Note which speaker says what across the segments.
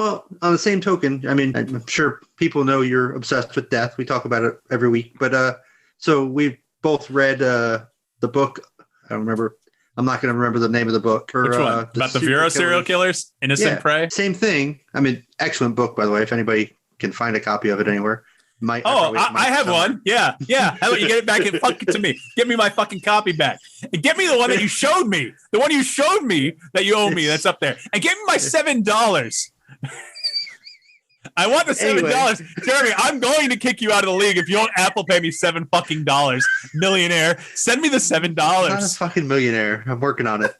Speaker 1: Well, on the same token, I mean, I'm sure people know you're obsessed with death. We talk about it every week. But so we've both read the book. I don't remember. I'm not going to remember the name of the book.
Speaker 2: Which one? About the Bureau serial killers? Innocent Prey?
Speaker 1: Same thing. I mean, excellent book, by the way, if anybody can find a copy of it anywhere.
Speaker 2: I have one. Yeah. How about you get it back and fuck it to me? Give me my fucking copy back. And get me the one that you showed me. The one you showed me that you owe me that's up there. And give me my $7. I want the $7. Anyway. Jeremy, I'm going to kick you out of the league if you don't Apple Pay me $7 fucking dollars. Millionaire. Send me the $7.
Speaker 1: I'm not a fucking millionaire. I'm working on it.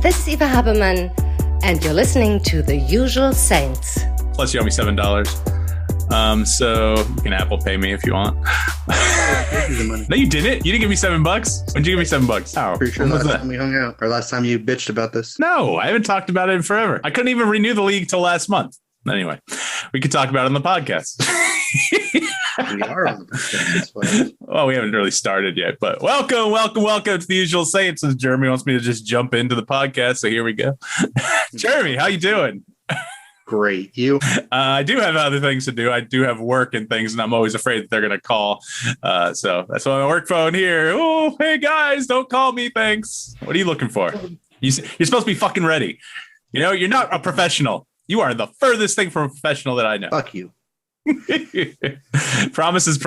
Speaker 3: This is Eva Habermann, and you're listening to The Usual Saints.
Speaker 2: Plus, you owe me $7. So you can Apple Pay me if you want. No, you didn't. You didn't give me $7. When'd you give me $7?
Speaker 1: Oh, pretty sure last time we hung out, or last time you bitched about this.
Speaker 2: No, I haven't talked about it in forever. I couldn't even renew the league till last month. Anyway, we could talk about it on the podcast.
Speaker 1: We are on the podcast.
Speaker 2: Well, we haven't really started yet, but welcome to The Usual Saints. As Jeremy wants me to just jump into the podcast, so here we go. Jeremy, how you doing?
Speaker 1: Great. You?
Speaker 2: I do have other things to do. I do have work and things, and I'm always afraid that they're going to call. So that's why my work phone here. Oh, hey guys, don't call me. Thanks. What are you looking for? You're supposed to be fucking ready. You know, you're not a professional. You are the furthest thing from a professional that I know.
Speaker 1: Fuck you.
Speaker 2: Promises.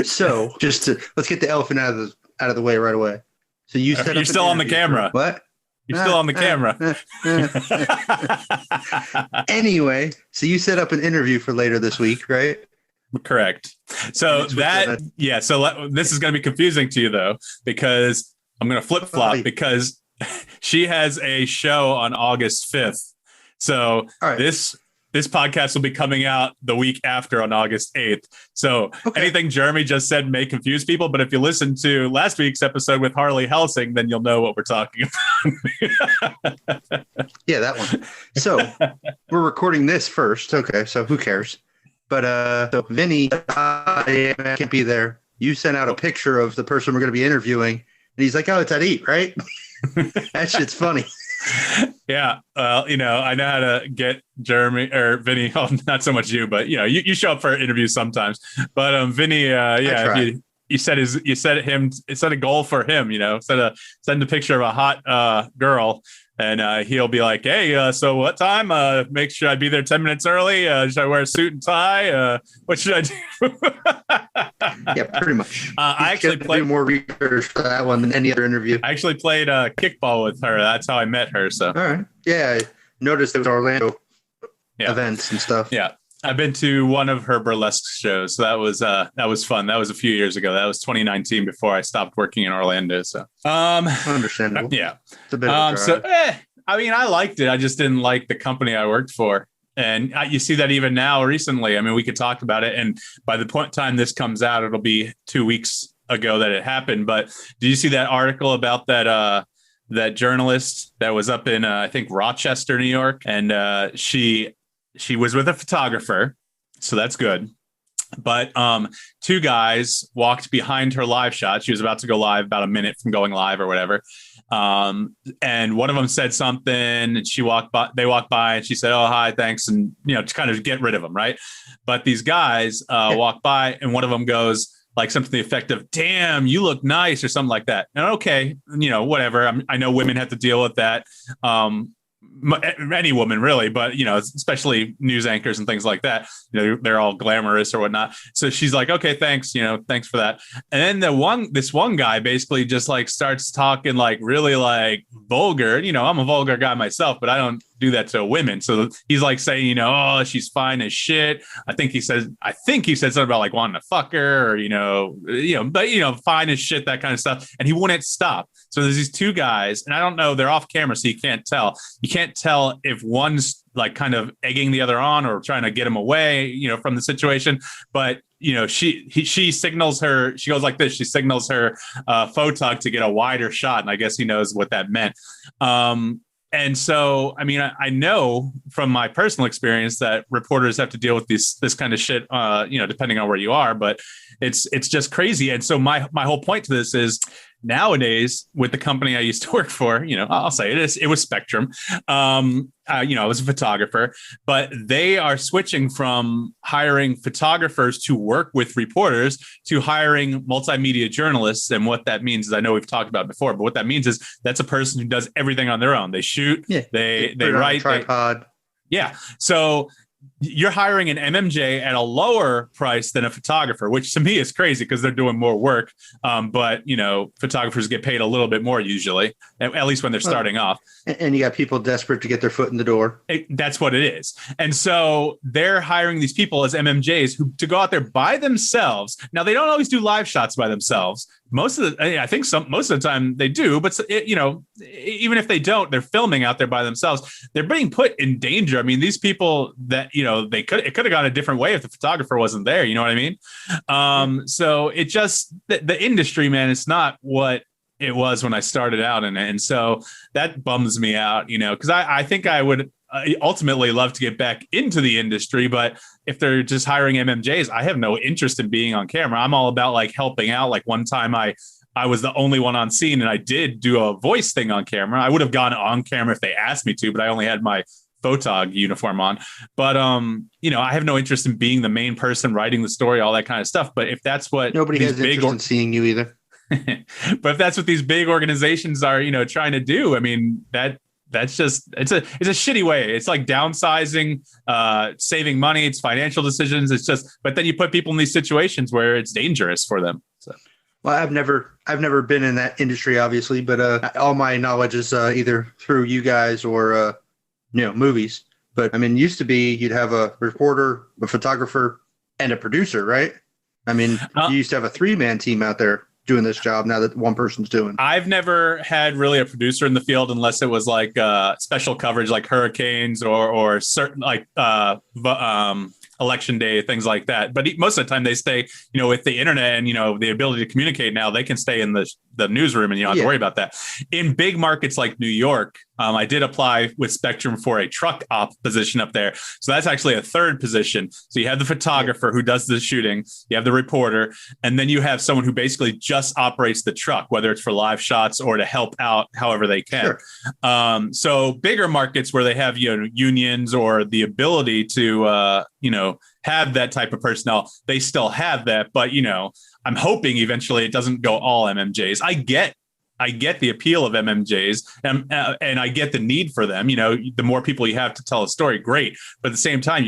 Speaker 1: So let's get the elephant out of the way right away. So you're
Speaker 2: still on the camera.
Speaker 1: What?
Speaker 2: You're still on the camera.
Speaker 1: Anyway, so you set up an interview for later this week, right?
Speaker 2: Correct. So so this is going to be confusing to you though, because I'm going to flip flop because she has a show on August 5th. So this podcast will be coming out the week after on August 8th. So anything Jeremy just said may confuse people. But if you listen to last week's episode with Harley Helsing, then you'll know what we're talking about.
Speaker 1: Yeah, that one. So we're recording this first. Okay, so who cares? But so Vinny, I can't be there. You sent out a picture of the person we're going to be interviewing. And he's like, oh, it's at 8, right? That shit's funny.
Speaker 2: Yeah. Well, I know how to get Jeremy or Vinny. Oh, not so much you, but you show up for interviews sometimes. But Vinny, you set a goal for him. Send a picture of a hot girl, and he'll be like, hey, so what time? Make sure I be there 10 minutes early. Should I wear a suit and tie? What should I do?
Speaker 1: Yeah, pretty much.
Speaker 2: I actually played
Speaker 1: more research for that one than any other interview.
Speaker 2: I actually played kickball with her. That's how I met her. So
Speaker 1: all right. Yeah, I noticed it was Orlando events and stuff.
Speaker 2: Yeah. I've been to one of her burlesque shows. So that was fun. That was a few years ago. That was 2019 before I stopped working in Orlando. So
Speaker 1: understandable.
Speaker 2: Yeah.
Speaker 1: It's a bit of a drive.
Speaker 2: I liked it. I just didn't like the company I worked for. And you see that even now recently. I mean, we could talk about it. And by the time this comes out, it'll be 2 weeks ago that it happened. But did you see that article about that journalist that was up in, I think, Rochester, New York? And she was with a photographer. So that's good. But 2 guys walked behind her live shot. She was about to go live, about a minute from going live or whatever. And one of them said something, and they walked by, and she said, oh, hi, thanks. And, to kind of get rid of them. Right. But these guys walk by, and one of them goes like something to the effect of, damn, you look nice, or something like that. And okay, whatever. I know women have to deal with that. Any woman really, but especially news anchors and things like that, they're all glamorous or whatnot. So she's like, okay, thanks, thanks for that. And then this one guy basically just like starts talking like really like vulgar. I'm a vulgar guy myself, but I don't do that to women. So he's like saying, oh, she's fine as shit. I think he said something about like wanting to fuck her or, but fine as shit, that kind of stuff. And he wouldn't stop. So there's these two guys, and I don't know, they're off camera, so you can't tell. You can't tell if one's like kind of egging the other on or trying to get him away, from the situation. But she signals her. She goes like this. She signals her photog to get a wider shot, and I guess he knows what that meant. And so, I mean, I know from my personal experience that reporters have to deal with this kind of shit, depending on where you are. But it's just crazy. And so my whole point to this is, nowadays, with the company I used to work for, I'll say it was Spectrum. I was a photographer, but they are switching from hiring photographers to work with reporters to hiring multimedia journalists. And what that means is, I know we've talked about it before, but what that means is that's a person who does everything on their own. They shoot, they write,
Speaker 1: tripod.
Speaker 2: So you're hiring an MMJ at a lower price than a photographer, which to me is crazy because they're doing more work. But photographers get paid a little bit more usually, at least when they're starting off.
Speaker 1: And you got people desperate to get their foot in the door.
Speaker 2: That's what it is. And so they're hiring these people as MMJs to go out there by themselves. Now, they don't always do live shots by themselves. Most of the time they do, but even if they don't, they're filming out there by themselves. They're being put in danger. I mean, these people that it could have gone a different way if the photographer wasn't there. You know what I mean? So it just the industry, man, it's not what it was when I started out, and so that bums me out. Because I think I would ultimately love to get back into the industry, but if they're just hiring MMJs, I have no interest in being on camera. I'm all about like helping out. Like one time I was the only one on scene, and I did do a voice thing on camera. I would have gone on camera if they asked me to, but I only had my photog uniform on. But I have no interest in being the main person writing the story, all that kind of stuff. But if that's what
Speaker 1: nobody has interest in seeing you either.
Speaker 2: But if that's what these big organizations are, trying to do, I mean, that's just it's a shitty way. It's like downsizing, saving money. It's financial decisions. It's just, but then you put people in these situations where it's dangerous for them. So.
Speaker 1: Well, I've never been in that industry, obviously, but all my knowledge is either through you guys or movies. But I mean, it used to be you'd have a reporter, a photographer, and a producer, right? I mean, you used to have a 3-man team out there doing this job now that one person's doing.
Speaker 2: I've never had really a producer in the field unless it was like special coverage like hurricanes or certain like election day, things like that. But most of the time they stay, with the internet and, the ability to communicate now, they can stay in the newsroom and you don't have to worry about that. In big markets like New York, I did apply with Spectrum for a truck op position up there. So that's actually a third position. So you have the photographer who does the shooting, you have the reporter, and then you have someone who basically just operates the truck, whether it's for live shots or to help out however they can. Sure. So bigger markets where they have, unions or the ability to, have that type of personnel, they still have that. But, I'm hoping eventually it doesn't go all MMJs. I get the appeal of MMJs and I get the need for them. The more people you have to tell a story, great. But at the same time,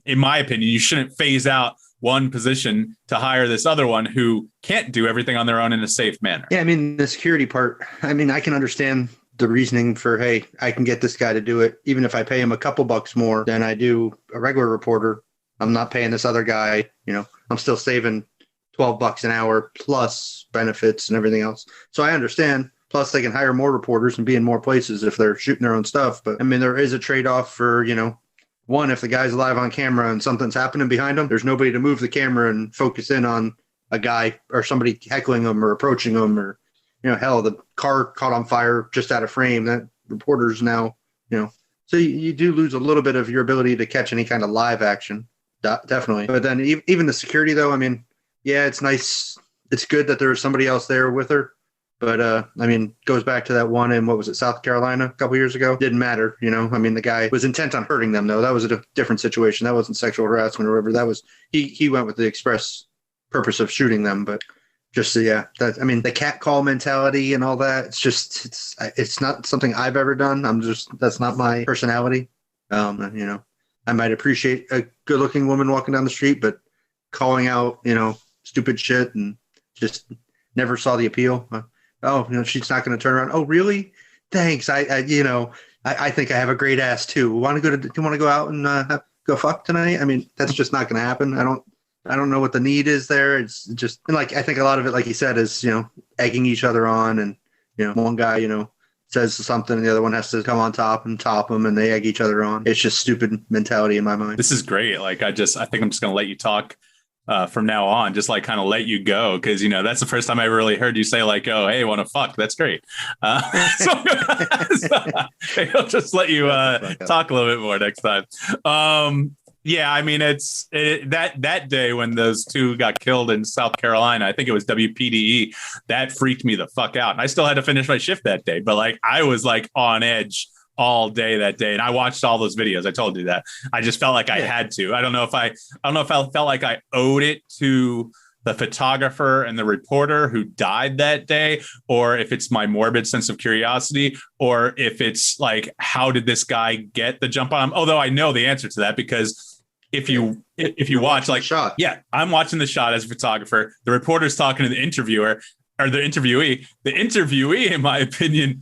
Speaker 2: in my opinion, you shouldn't phase out one position to hire this other one who can't do everything on their own in a safe manner.
Speaker 1: Yeah, I mean, the security part, I mean, I can understand the reasoning for, hey, I can get this guy to do it, even if I pay him a couple bucks more than I do a regular reporter. I'm not paying this other guy, I'm still saving $12 an hour plus benefits and everything else. So I understand. Plus they can hire more reporters and be in more places if they're shooting their own stuff. But I mean, there is a trade-off for, one, if the guy's live on camera and something's happening behind him, there's nobody to move the camera and focus in on a guy or somebody heckling him or approaching him or, hell, the car caught on fire just out of frame. That reporter's now, so you do lose a little bit of your ability to catch any kind of live action. Definitely. But then even the security, though, I mean, yeah, it's nice. It's good that there's somebody else there with her. But, I mean, goes back to that one in, what was it, South Carolina a couple years ago? Didn't matter, I mean, the guy was intent on hurting them, though. That was a different situation. That wasn't sexual harassment or whatever. That was, he went with the express purpose of shooting them. But just, the cat call mentality and all that, it's not something I've ever done. That's not my personality. I might appreciate a good looking woman walking down the street, but calling out, stupid shit and just never saw the appeal. She's not going to turn around. Oh, really? Thanks. I I think I have a great ass too. Do you want to go out and go fuck tonight? I mean, that's just not going to happen. I don't know what the need is there. It's just, and like, I think a lot of it, like you said, is, egging each other on, and, one guy, says something and the other one has to come on top and top them, and they egg each other on. It's just stupid mentality in my mind.
Speaker 2: This is great. Like, I think I'm just going to let you talk from now on, just like kind of let you go. Cause that's the first time I really heard you say like, oh, hey, want to fuck? That's great. So I'll just let you talk a little bit more next time. Yeah, I mean, that day when those two got killed in South Carolina, I think it was WPDE, that freaked me the fuck out. And I still had to finish my shift that day, but like I was like on edge all day that day. And I watched all those videos. I told you that. I just felt like I had to. I don't know if I felt like I owed it to the photographer and the reporter who died that day, or if it's my morbid sense of curiosity, or if it's like, how did this guy get the jump on him? Although I know the answer to that, because if you watch, like,
Speaker 1: shot.
Speaker 2: Yeah, I'm watching the shot as a photographer. The reporter's talking to the interviewer or the interviewee. The interviewee, in my opinion,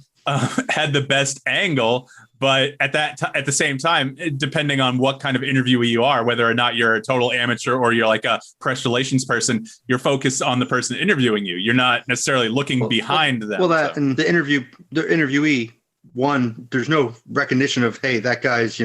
Speaker 2: had the best angle. But at the same time, depending on what kind of interviewee you are, whether or not you're a total amateur or you're like a press relations person, you're focused on the person interviewing you. You're not necessarily looking behind them.
Speaker 1: Well, and the interviewee, one, there's no recognition of, hey, that guy's,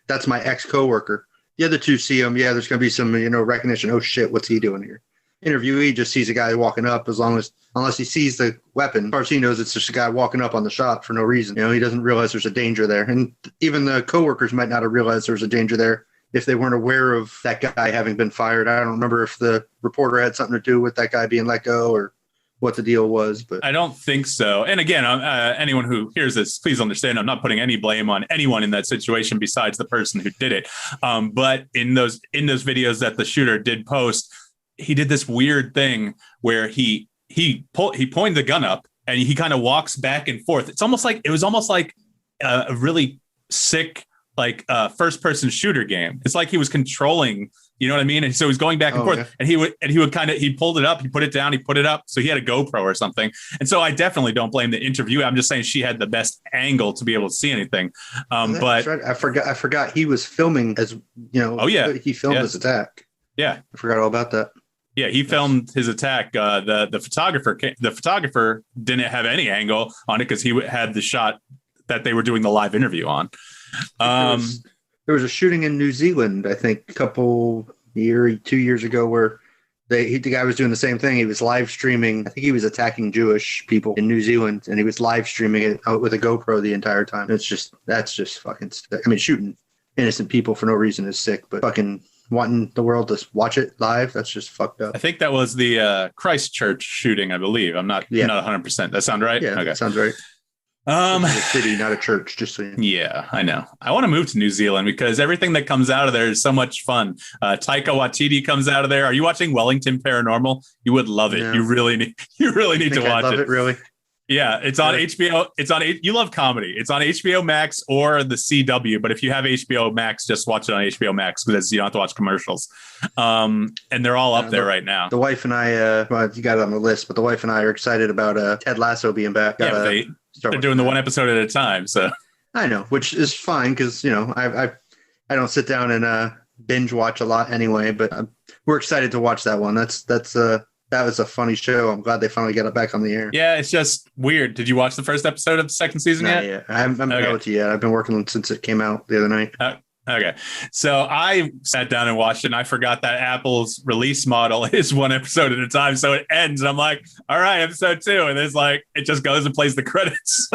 Speaker 1: that's my ex-coworker. The other two see him. Yeah, there's going to be some, recognition. Oh shit, what's he doing here? Interviewee just sees a guy walking up, unless he sees the weapon. As far as he knows, it's just a guy walking up on the shot for no reason. He doesn't realize there's a danger there. And even the coworkers might not have realized there's a danger there if they weren't aware of that guy having been fired. I don't remember if the reporter had something to do with that guy being let go or what the deal was, but
Speaker 2: I don't think so. And again, anyone who hears this, please understand, I'm not putting any blame on anyone in that situation besides the person who did it. But in those videos that the shooter did post, he did this weird thing where he pointed the gun up and he kind of walks back and forth. It was almost like a really sick, like first person shooter game. It's like he was controlling, you know what I mean? And so he's going back and forth, and he pulled it up, he put it down, he put it up. So he had a GoPro or something. And so I definitely don't blame the interview. I'm just saying she had the best angle to be able to see anything. But
Speaker 1: right. I forgot he was filming as,
Speaker 2: Oh yeah.
Speaker 1: He filmed his attack.
Speaker 2: Yeah.
Speaker 1: I forgot all about that.
Speaker 2: Yeah, he filmed his attack. The photographer didn't have any angle on it because he had the shot that they were doing the live interview on.
Speaker 1: There was a shooting in New Zealand, I think, 2 years ago, where the guy was doing the same thing. He was live streaming. I think he was attacking Jewish people in New Zealand, and he was live streaming it out with a GoPro the entire time. That's just fucking sick. I mean, shooting innocent people for no reason is sick, but fucking wanting the world to watch it live, that's just fucked up.
Speaker 2: I think that was the Christchurch shooting, I believe. I'm not 100%. That sound right?
Speaker 1: Yeah,
Speaker 2: okay.
Speaker 1: That sounds right. It's a city, not a church, just so you know.
Speaker 2: Yeah, I know. I want to move to New Zealand because everything that comes out of there is so much fun. Taika Waititi comes out of there. Are you watching Wellington Paranormal? You would love it. No. You really need to watch it.
Speaker 1: Love it, really?
Speaker 2: Yeah, it's on HBO. You love comedy. It's on HBO Max or the CW. But if you have HBO Max, just watch it on HBO Max because you don't have to watch commercials. And they're all up there right now.
Speaker 1: The wife and I, you got it on the list, but the wife and I are excited about Ted Lasso being back.
Speaker 2: They're doing the one episode at a time. So
Speaker 1: I know, which is fine because I don't sit down and binge watch a lot anyway. But we're excited to watch that one. That was a funny show. I'm glad they finally got it back on the air.
Speaker 2: Yeah, it's just weird. Did you watch the first episode of the second season yet?
Speaker 1: Yeah, I haven't got to yet. I've been working since it came out the other night.
Speaker 2: Okay. So I sat down and watched it, and I forgot that Apple's release model is one episode at a time. So it ends, and I'm like, all right, episode 2. And it's like, it just goes and plays the credits.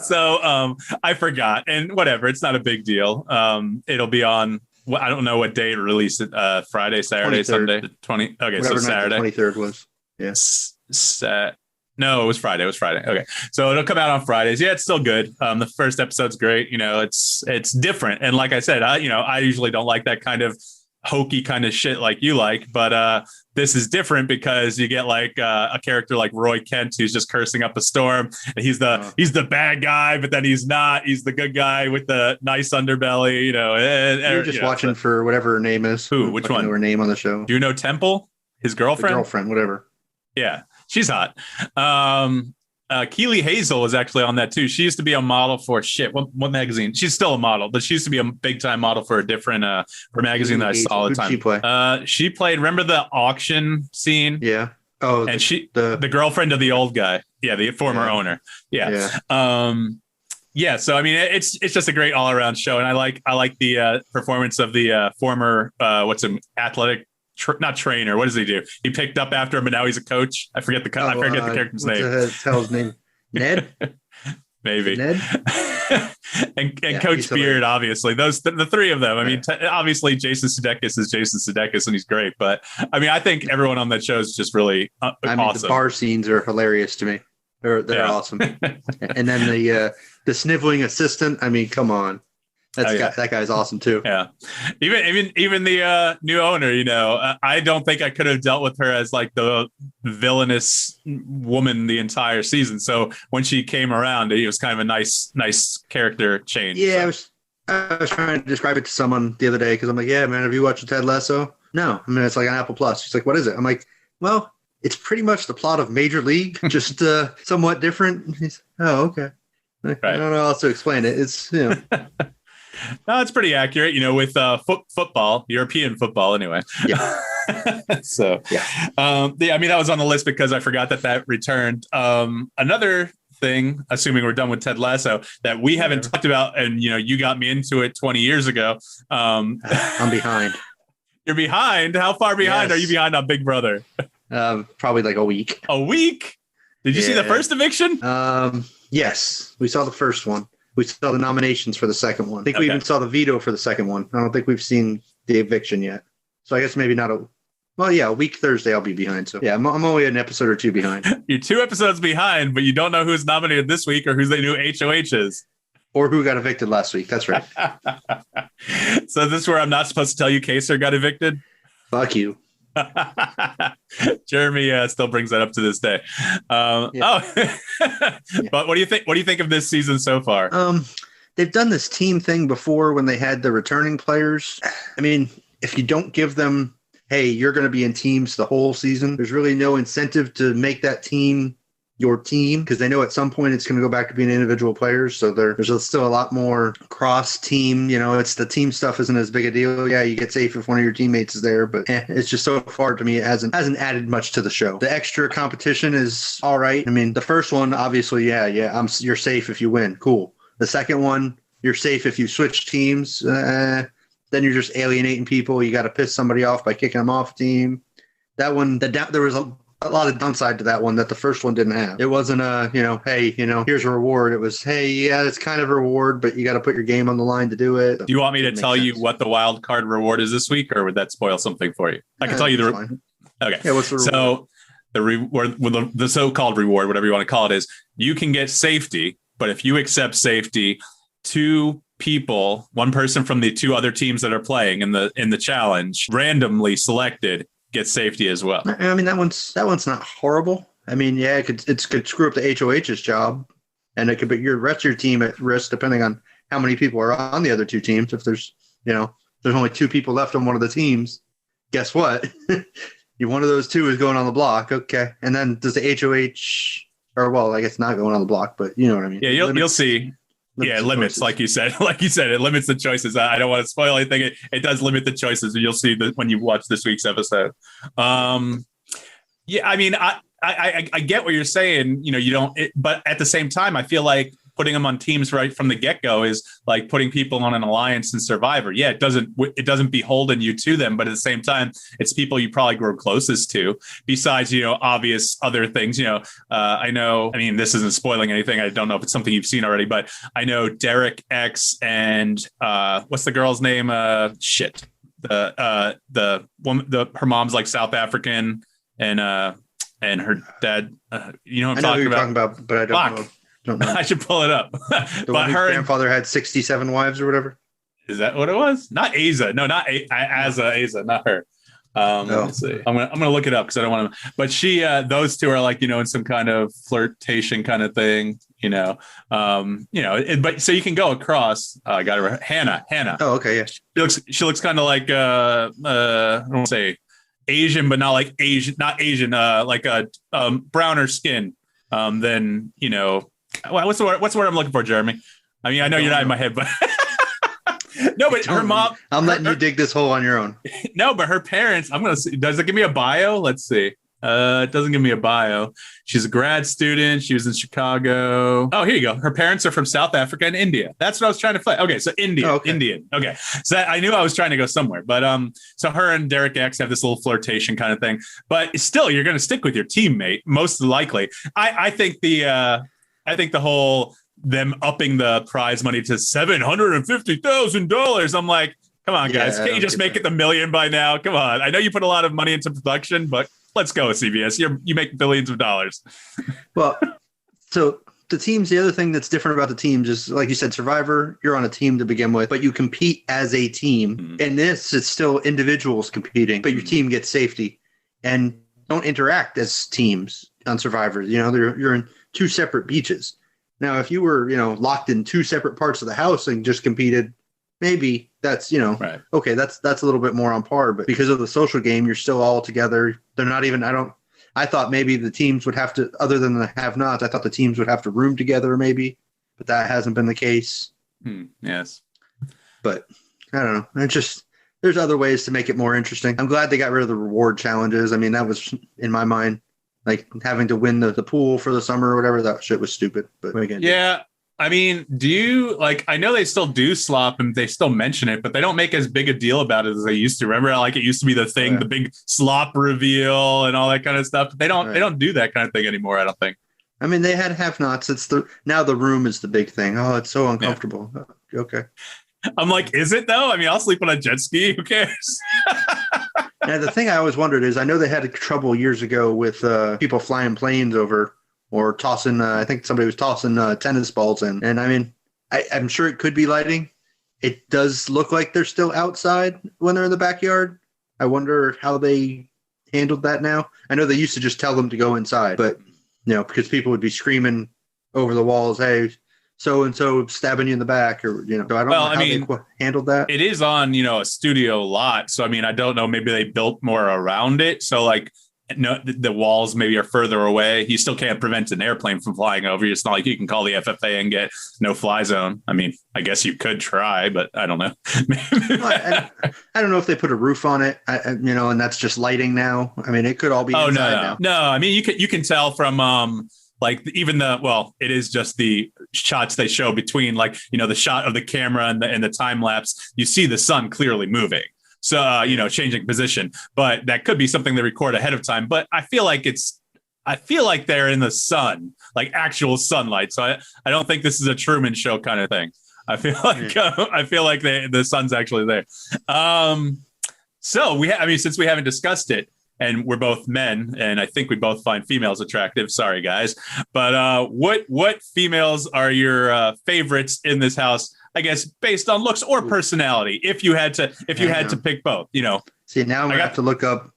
Speaker 2: So I forgot. And whatever, it's not a big deal. It'll be on, I don't know what day it released it. Friday, Saturday, 23rd. Sunday, 20. Okay, whatever, so Saturday.
Speaker 1: 23rd was. Yeah.
Speaker 2: No, it was Friday. Okay. So it'll come out on Fridays. Yeah, it's still good. The first episode's great. It's different. And like I said, I usually don't like that kind of hokey kind of shit like you like, but this is different because you get like a character like Roy Kent who's just cursing up a storm, and he's the bad guy, but then he's not. He's the good guy with the nice underbelly.
Speaker 1: You're just watching for whatever her name is.
Speaker 2: Who? Which one?
Speaker 1: Know her name on the show.
Speaker 2: Do you know Temple? His girlfriend.
Speaker 1: Whatever.
Speaker 2: Yeah. She's hot. Keely Hazel was actually on that too. She used to be a model for what magazine? She's still a model, but she used to be a big time model for a different for a magazine that I saw all the time.
Speaker 1: Who'd she play?
Speaker 2: She played. Remember the auction scene?
Speaker 1: Yeah. Oh,
Speaker 2: and the girlfriend of the old guy. Yeah, the former owner. Yeah. Yeah. So I mean, it's just a great all around show, and I like the performance of the former athletic. Not trainer. What does he do? He picked up after him, but now he's a coach. I forget the character's name.
Speaker 1: What the hell's his name? Ned?
Speaker 2: Maybe.
Speaker 1: Ned?
Speaker 2: and Coach Beard, obviously. The three of them. I mean, obviously Jason Sudeikis is Jason Sudeikis, and he's great. But I mean, I think everyone on that show is just really awesome.
Speaker 1: The bar scenes are hilarious to me. They're awesome. And then the sniveling assistant. I mean, come on. That guy's awesome too.
Speaker 2: Yeah, even the new owner. I don't think I could have dealt with her as like the villainous woman the entire season. So when she came around, it was kind of a nice character change.
Speaker 1: Yeah, so. I was trying to describe it to someone the other day because I'm like, yeah, man, have you watched Ted Lasso? No, I mean it's like on Apple Plus. She's like, what is it? I'm like, well, it's pretty much the plot of Major League, just somewhat different. He's, oh, okay. Right. I don't know how else to explain it. It's
Speaker 2: No, it's pretty accurate, with football, European football, anyway.
Speaker 1: Yeah.
Speaker 2: So, yeah. I mean, that was on the list because I forgot that returned. Another thing, assuming we're done with Ted Lasso, that we haven't talked about, and you got me into it 20 years ago.
Speaker 1: I'm behind.
Speaker 2: You're behind? How far behind
Speaker 1: Yes.
Speaker 2: are you behind on Big Brother?
Speaker 1: Probably like a week.
Speaker 2: A week? Did you see the first eviction?
Speaker 1: Yes, we saw the first one. We saw the nominations for the second one. I think we even saw the veto for the second one. I don't think we've seen the eviction yet. So I guess maybe not a week Thursday I'll be behind. So yeah, I'm only an episode or two behind.
Speaker 2: You're 2 episodes behind, but you don't know who's nominated this week or who the new HOH is.
Speaker 1: Or who got evicted last week. That's right.
Speaker 2: So this is where I'm not supposed to tell you Kaser got evicted?
Speaker 1: Fuck you.
Speaker 2: Jeremy still brings that up to this day. But what do you think? What do you think of this season so far?
Speaker 1: They've done this team thing before when they had the returning players. I mean, if you don't give them, hey, you're going to be in teams the whole season, there's really no incentive to make that team your team because they know at some point it's going to go back to being individual players. So there's still a lot more cross team. It's the team stuff isn't as big a deal. Yeah, you get safe if one of your teammates is there, but it's just so far to me it hasn't added much to the show. The extra competition is all right. I mean, the first one, obviously, you're safe if you win. Cool. The second one, you're safe if you switch teams. Then you're just alienating people. You got to piss somebody off by kicking them off team. That one, there was a lot of downside to that one that the first one didn't have. It wasn't hey, here's a reward. It was, hey, yeah, it's kind of a reward, but you got to put your game on the line to do it.
Speaker 2: Do you want me to tell you what the wild card reward is this week, or would that spoil something for you? I can tell you okay.
Speaker 1: Yeah, what's the reward?
Speaker 2: So the so-called reward, whatever you want to call it, is you can get safety, but if you accept safety, 2 people, one person from the 2 other teams that are playing in the challenge, randomly selected, get safety as well.
Speaker 1: I mean, that one's not horrible. I mean, yeah, it could screw up the HOH's job, and it could put your rest of your team at risk depending on how many people are on the other 2 teams. If there's only 2 people left on one of the teams, guess what? One of those 2 is going on the block. Okay, and then does the HOH? Or well, I guess not going on the block, but you know what I mean.
Speaker 2: Yeah, you'll see. Yeah, limits, like you said, it limits the choices. I don't want to spoil anything. It does limit the choices. You'll see that when you watch this week's episode. Yeah, I mean, I get what you're saying. You don't, but at the same time, I feel like putting them on teams right from the get-go is like putting people on an alliance and Survivor. Yeah, it doesn't beholden you to them, but at the same time, it's people you probably grow closest to. Besides, obvious other things. I know. I mean, this isn't spoiling anything. I don't know if it's something you've seen already, but I know Derek X and what's the girl's name? The woman. Her mom's like South African, and her dad. You know what I'm talking about? But I don't know. I should pull it up.
Speaker 1: The one whose grandfather had 67 wives or whatever.
Speaker 2: Is that what it was? Not Asa. No, not Asa, not her. Let's see. I'm gonna look it up because I don't want to. But she, those 2 are like in some kind of flirtation kind of thing. But so you can go across. I got her, Hannah.
Speaker 1: Oh, okay, yeah.
Speaker 2: She looks kind of like I don't want to say Asian, but not like Asian. Not Asian. Like a browner skin. then, what's the word I'm looking for, Jeremy? I mean, I know you're not in my head, but no, but her mom.
Speaker 1: I'm letting you dig this hole on your own.
Speaker 2: No, but her parents, I'm going to see. Does it give me a bio? Let's see. It doesn't give me a bio. She's a grad student. She was in Chicago. Oh, here you go. Her parents are from South Africa and India. That's what I was trying to find. Okay, so India, Indian. Okay, so I knew I was trying to go somewhere, but so her and Derek X have this little flirtation kind of thing. But still, you're going to stick with your teammate most likely. I think the whole them upping the prize money to $750,000. I'm like, come on, guys, can't you just make it the $1 million by now? Come on, I know you put a lot of money into production, but let's go with CBS. You make billions of dollars.
Speaker 1: Well, so the teams, the other thing that's different about the teams is, like you said, Survivor, you're on a team to begin with, but you compete as a team. Mm-hmm. And this, it's still individuals competing, but your team gets safety and don't interact as teams on Survivor. You're in two separate beaches. Now, if you were, locked in two separate parts of the house and just competed, maybe that's, right. Okay, that's a little bit more on par. But because of the social game, you're still all together. They're not even, I thought maybe the teams would have to, other than the have-nots, I thought the teams would have to room together maybe, but that hasn't been the case.
Speaker 2: Yes.
Speaker 1: But I don't know. There's other ways to make it more interesting. I'm glad they got rid of the reward challenges. I mean, that was, in my mind, like having to win the pool for the summer or whatever. That shit was stupid. But again,
Speaker 2: yeah. I mean, I know they still do slop and they still mention it, but they don't make as big a deal about it as they used to. Remember, like it used to be the thing, the big slop reveal and all that kind of stuff. But they don't do that kind of thing anymore, I don't think.
Speaker 1: I mean, they had have-nots. Now the room is the big thing. Oh, it's so uncomfortable. Yeah. Okay.
Speaker 2: I'm like, is it though? I mean, I'll sleep on a jet ski. Who cares?
Speaker 1: Now, the thing I always wondered is, I know they had trouble years ago with people flying planes over or tossing, I think somebody was tossing tennis balls in. And I mean, I'm sure it could be lighting. It does look like they're still outside when they're in the backyard. I wonder how they handled that now. I know they used to just tell them to go inside, but, because people would be screaming over the walls, hey, so-and-so stabbing you in the back, or, so I don't know how they handled that.
Speaker 2: It is on, a studio lot. So, I mean, I don't know, maybe they built more around it. So, like, no, the walls maybe are further away. You still can't prevent an airplane from flying over you. It's not like you can call the FFA and get no fly zone. I mean, I guess you could try, but I don't know.
Speaker 1: I don't know if they put a roof on it, and that's just lighting now. I mean, it could all be inside now.
Speaker 2: No, I mean, you can tell from like even it is just the shots they show between, like, the shot of the camera and the time lapse. You see the sun clearly moving. So, changing position, but that could be something they record ahead of time. But I feel like they're in the sun, like actual sunlight. So I don't think this is a Truman Show kind of thing. I feel like the sun's actually there. So since we haven't discussed it, and we're both men, and I think we both find females attractive. Sorry, guys, but what females are your favorites in this house? I guess based on looks or personality, if you had to pick both,
Speaker 1: See, now I'm gonna have to look up.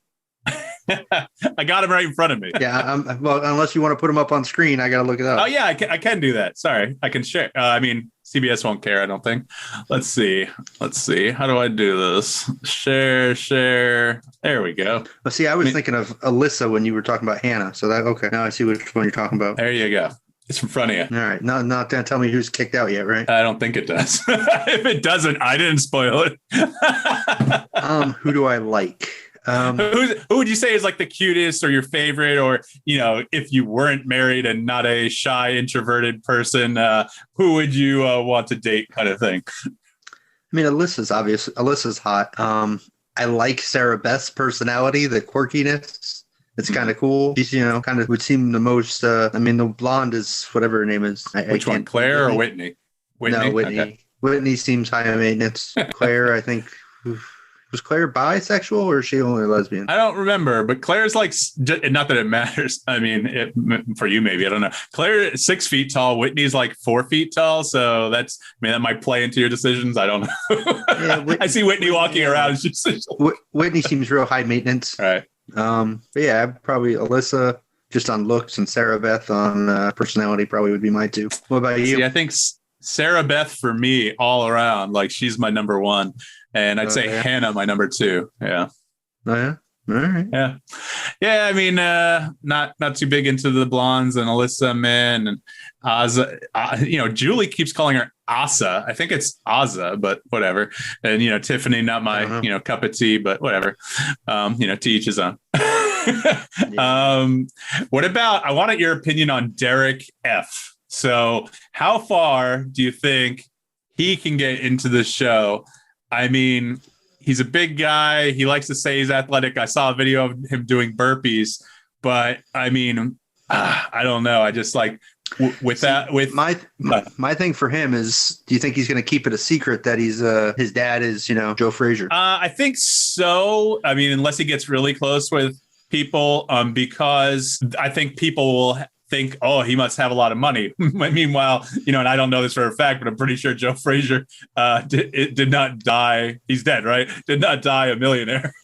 Speaker 2: I got him right in front of me.
Speaker 1: Yeah, well, unless you want to put them up on screen, I gotta look it up.
Speaker 2: Oh yeah, I can do that. Sorry, I can share. I mean, CBS won't care, I don't think. Let's see. How do I do this? Share. There we go.
Speaker 1: Well, see, I was thinking of Alyssa when you were talking about Hannah. So okay. Now I see which one you're talking about.
Speaker 2: There you go. It's in front of you.
Speaker 1: All right. Not going to tell me who's kicked out yet, right?
Speaker 2: I don't think it does. If it doesn't, I didn't spoil it.
Speaker 1: Who do I like?
Speaker 2: Who would you say is like the cutest or your favorite? Or, if you weren't married and not a shy, introverted person, who would you want to date kind of thing?
Speaker 1: I mean, Alyssa's obvious. Alyssa's hot. I like Sarah Beth's personality, the quirkiness. It's kind of cool. She's, kind of would seem the most, the blonde is whatever her name is.
Speaker 2: Which one, Claire or Whitney?
Speaker 1: No, Whitney. Okay. Whitney seems high maintenance. Claire, I think, was Claire bisexual or is she only a lesbian?
Speaker 2: I don't remember, but Claire's like, not that it matters. I mean, for you, maybe, I don't know. Claire is 6 feet tall. Whitney's like 4 feet tall. So that might play into your decisions. I don't know. Yeah, I see Whitney walking around.
Speaker 1: Whitney seems real high maintenance.
Speaker 2: All right.
Speaker 1: But yeah, probably Alyssa just on looks and Sarah Beth on personality probably would be my two. What about you?
Speaker 2: See, I think Sarah Beth for me all around, like she's my number one, and I'd say Hannah my number two. Yeah.
Speaker 1: Oh yeah. All right.
Speaker 2: Yeah. Yeah. I mean, not too big into the blondes and Alyssa Min and Asa. Julie keeps calling her Asa. I think it's Asa, but whatever. And, Tiffany, not my, cup of tea, but whatever. To each his own. What about, I wanted your opinion on Derek F. So how far do you think he can get into the show? I mean, he's a big guy. He likes to say he's athletic. I saw a video of him doing burpees, but I mean, I don't know. I just like
Speaker 1: my thing for him is, do you think he's going to keep it a secret that he's his dad is, Joe Frazier?
Speaker 2: I think so. I mean, unless he gets really close with people, because I think people will think, oh, he must have a lot of money. Meanwhile, and I don't know this for a fact, but I'm pretty sure Joe Frazier did not die. He's dead, right? Did not die a millionaire.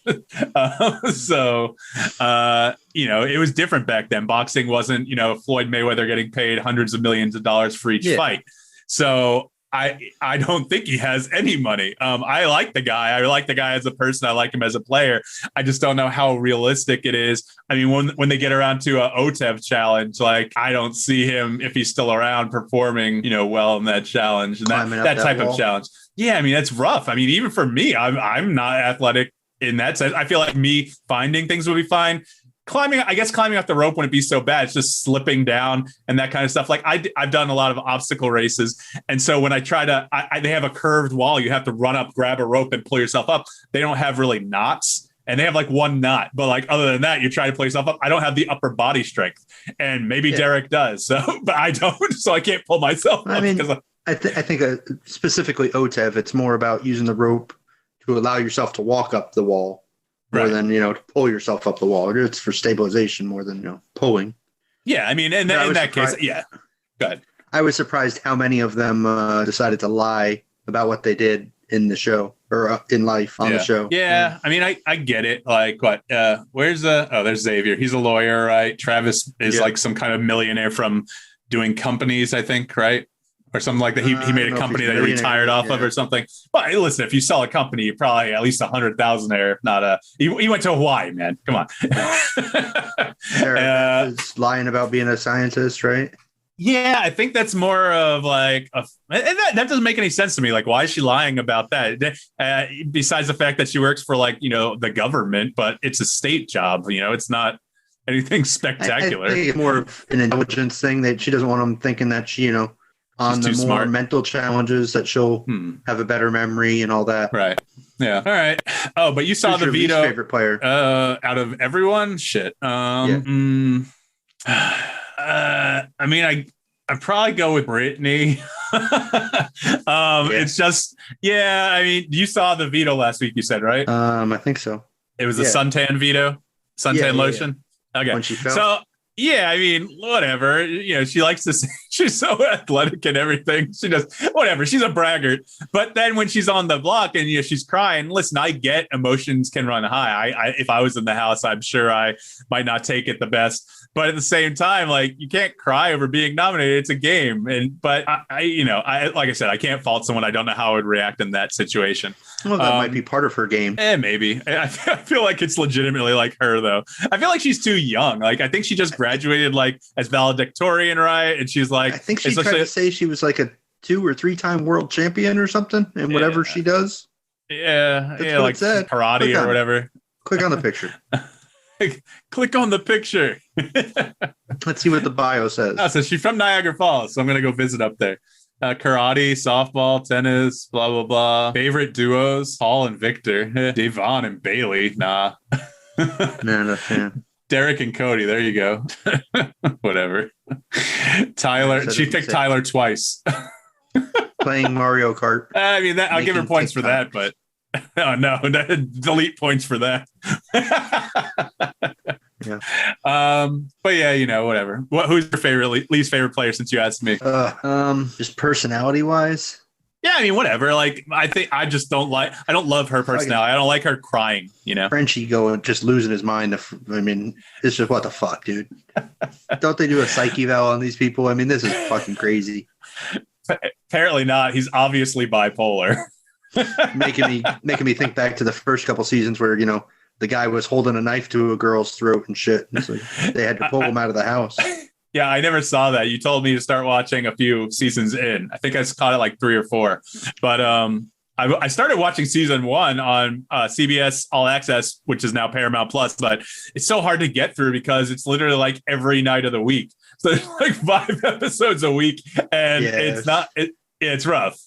Speaker 2: So, it was different back then. Boxing wasn't, Floyd Mayweather getting paid hundreds of millions of dollars for each fight. So I don't think he has any money. I like the guy. I like the guy as a person. I like him as a player. I just don't know how realistic it is. I mean, when they get around to a OTEV challenge, like I don't see him, if he's still around, performing, well in that challenge and that type of challenge. Yeah, I mean, that's rough. I mean, even for me, I'm not athletic in that sense. I feel like me finding things would be fine. Climbing off the rope wouldn't be so bad. It's just slipping down and that kind of stuff. Like I've done a lot of obstacle races. And so when I try to, they have a curved wall. You have to run up, grab a rope and pull yourself up. They don't have really knots, and they have like one knot. But like, other than that, you try to pull yourself up. I don't have the upper body strength, and maybe Derek does. So, but I don't, so I can't pull myself up.
Speaker 1: I mean, I think specifically OTEV, it's more about using the rope to allow yourself to walk up the wall. More than, to pull yourself up the wall. It's for stabilization more than, pulling.
Speaker 2: Yeah, I mean, in that case, yeah. Go ahead.
Speaker 1: I was surprised how many of them decided to lie about what they did in the show or in life on the show.
Speaker 2: Yeah, I mean, I get it. Like, what? There's Xavier. He's a lawyer, right? Travis is like some kind of millionaire from doing companies, I think, right? Or something like that. He made a company that he retired off of or something. But listen, if you sell a company, you probably at least 100,000 there. Not he went to Hawaii, man. Come on.
Speaker 1: Is lying about being a scientist, right?
Speaker 2: Yeah, I think that's more of like that doesn't make any sense to me. Like, why is she lying about that? Besides the fact that she works for like, the government, but it's a state job. It's not anything spectacular.
Speaker 1: I think it's more of an intelligence thing that she doesn't want them thinking that she, on the more smart mental challenges that she'll have a better memory and all that.
Speaker 2: Right. Yeah. All right. Oh, but you saw
Speaker 1: Who's
Speaker 2: the veto.
Speaker 1: Least favorite player
Speaker 2: out of everyone? Shit. I mean, I probably go with Brittany. It's just, I mean, you saw the veto last week, you said, right?
Speaker 1: I think so.
Speaker 2: It was a suntan veto, suntan lotion. Yeah. Okay.
Speaker 1: When she fell.
Speaker 2: So, yeah, I mean, whatever. She likes to say she's so athletic and everything. She does whatever. She's a braggart. But then when she's on the block and she's crying, listen, I get emotions can run high. If I was in the house, I'm sure I might not take it the best. But at the same time, like, you can't cry over being nominated. It's a game. But I like I said, I can't fault someone. I don't know how I would react in that situation.
Speaker 1: Well, that might be part of her game.
Speaker 2: Maybe. I feel like it's legitimately like her, though. I feel like she's too young. Like, I think she just graduated like as valedictorian, right? And she's like,
Speaker 1: I think she tried to say she was like a 2 or 3 time world champion or something, and whatever she does.
Speaker 2: Yeah, like karate or whatever.
Speaker 1: Click on the picture.
Speaker 2: Click on the picture.
Speaker 1: Let's see what the bio says.
Speaker 2: So she's from Niagara Falls, so I'm gonna go visit up there. Karate, softball, tennis, blah blah blah. Favorite duos: Paul and Victor, Devon and Bailey. Nah.
Speaker 1: No fan.
Speaker 2: Derek and Cody. There you go. Whatever. Tyler. She picked Tyler twice.
Speaker 1: Playing Mario Kart.
Speaker 2: I mean, I'll give her points for that, but oh no, delete points for that.
Speaker 1: Yeah.
Speaker 2: But yeah, whatever. Who's your favorite, least favorite player since you asked me?
Speaker 1: Just personality wise.
Speaker 2: Yeah, I mean, whatever. Like, I think I just don't love her personality. I don't like her crying,
Speaker 1: Frenchie going just losing his mind. I mean, it's just what the fuck, dude. Don't they do a psych eval on these people? I mean, this is fucking crazy.
Speaker 2: Apparently not. He's obviously bipolar.
Speaker 1: making me think back to the first couple seasons where, the guy was holding a knife to a girl's throat and shit. And so they had to pull him out of the house.
Speaker 2: Yeah, I never saw that. You told me to start watching a few seasons in. I think I caught it like 3 or 4. But I started watching season 1 on CBS All Access, which is now Paramount Plus. But it's so hard to get through because it's literally like every night of the week. So there's like 5 episodes a week, and it's rough.